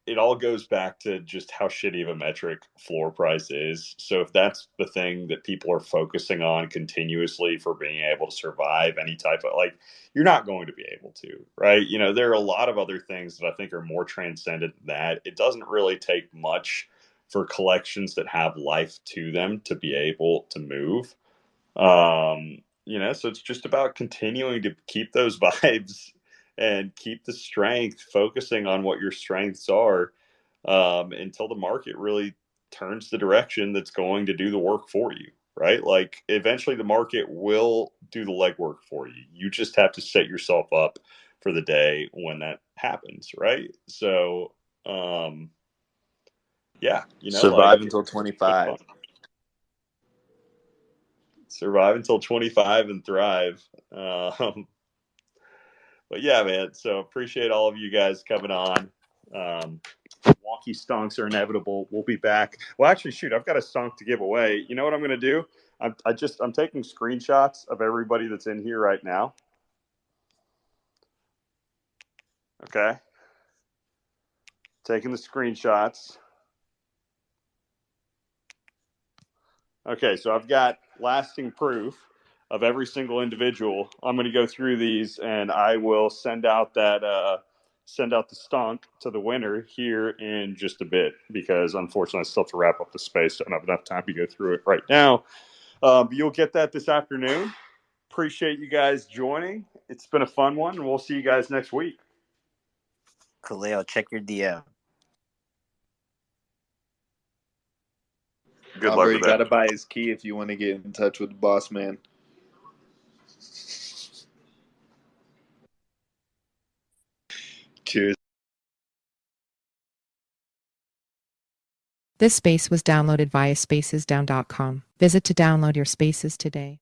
It all goes back to just how shitty of a metric floor price is. So if that's the thing that people are focusing on continuously for being able to survive any type of you're not going to be able to, right? There are a lot of other things that I think are more transcendent than that. It doesn't really take much for collections that have life to them to be able to move. So it's just about continuing to keep those vibes and keep the strength, focusing on what your strengths are, until the market really turns the direction that's going to do the work for you, right? Like eventually the market will do the legwork for you. You just have to set yourself up for the day when that happens, right? So, yeah, survive until 25. Survive until 25 and thrive. But yeah, man. So appreciate all of you guys coming on. Wonky stonks are inevitable. We'll be back. Well, actually, shoot, I've got a stonk to give away. You know what I'm going to do? I'm taking screenshots of everybody that's in here right now. Okay. Taking the screenshots. Okay, so I've got lasting proof of every single individual. I'm going to go through these, and I will send out the stonk to the winner here in just a bit, because unfortunately I still have to wrap up the space. So I don't have enough time to go through it right now. But you'll get that this afternoon. Appreciate you guys joining. It's been a fun one, and we'll see you guys next week. Khalil, check your DM. Good luck with You that. gotta buy his key if you want to get in touch with the boss man. Cheers. This space was downloaded via spacesdown.com. Visit to download your spaces today.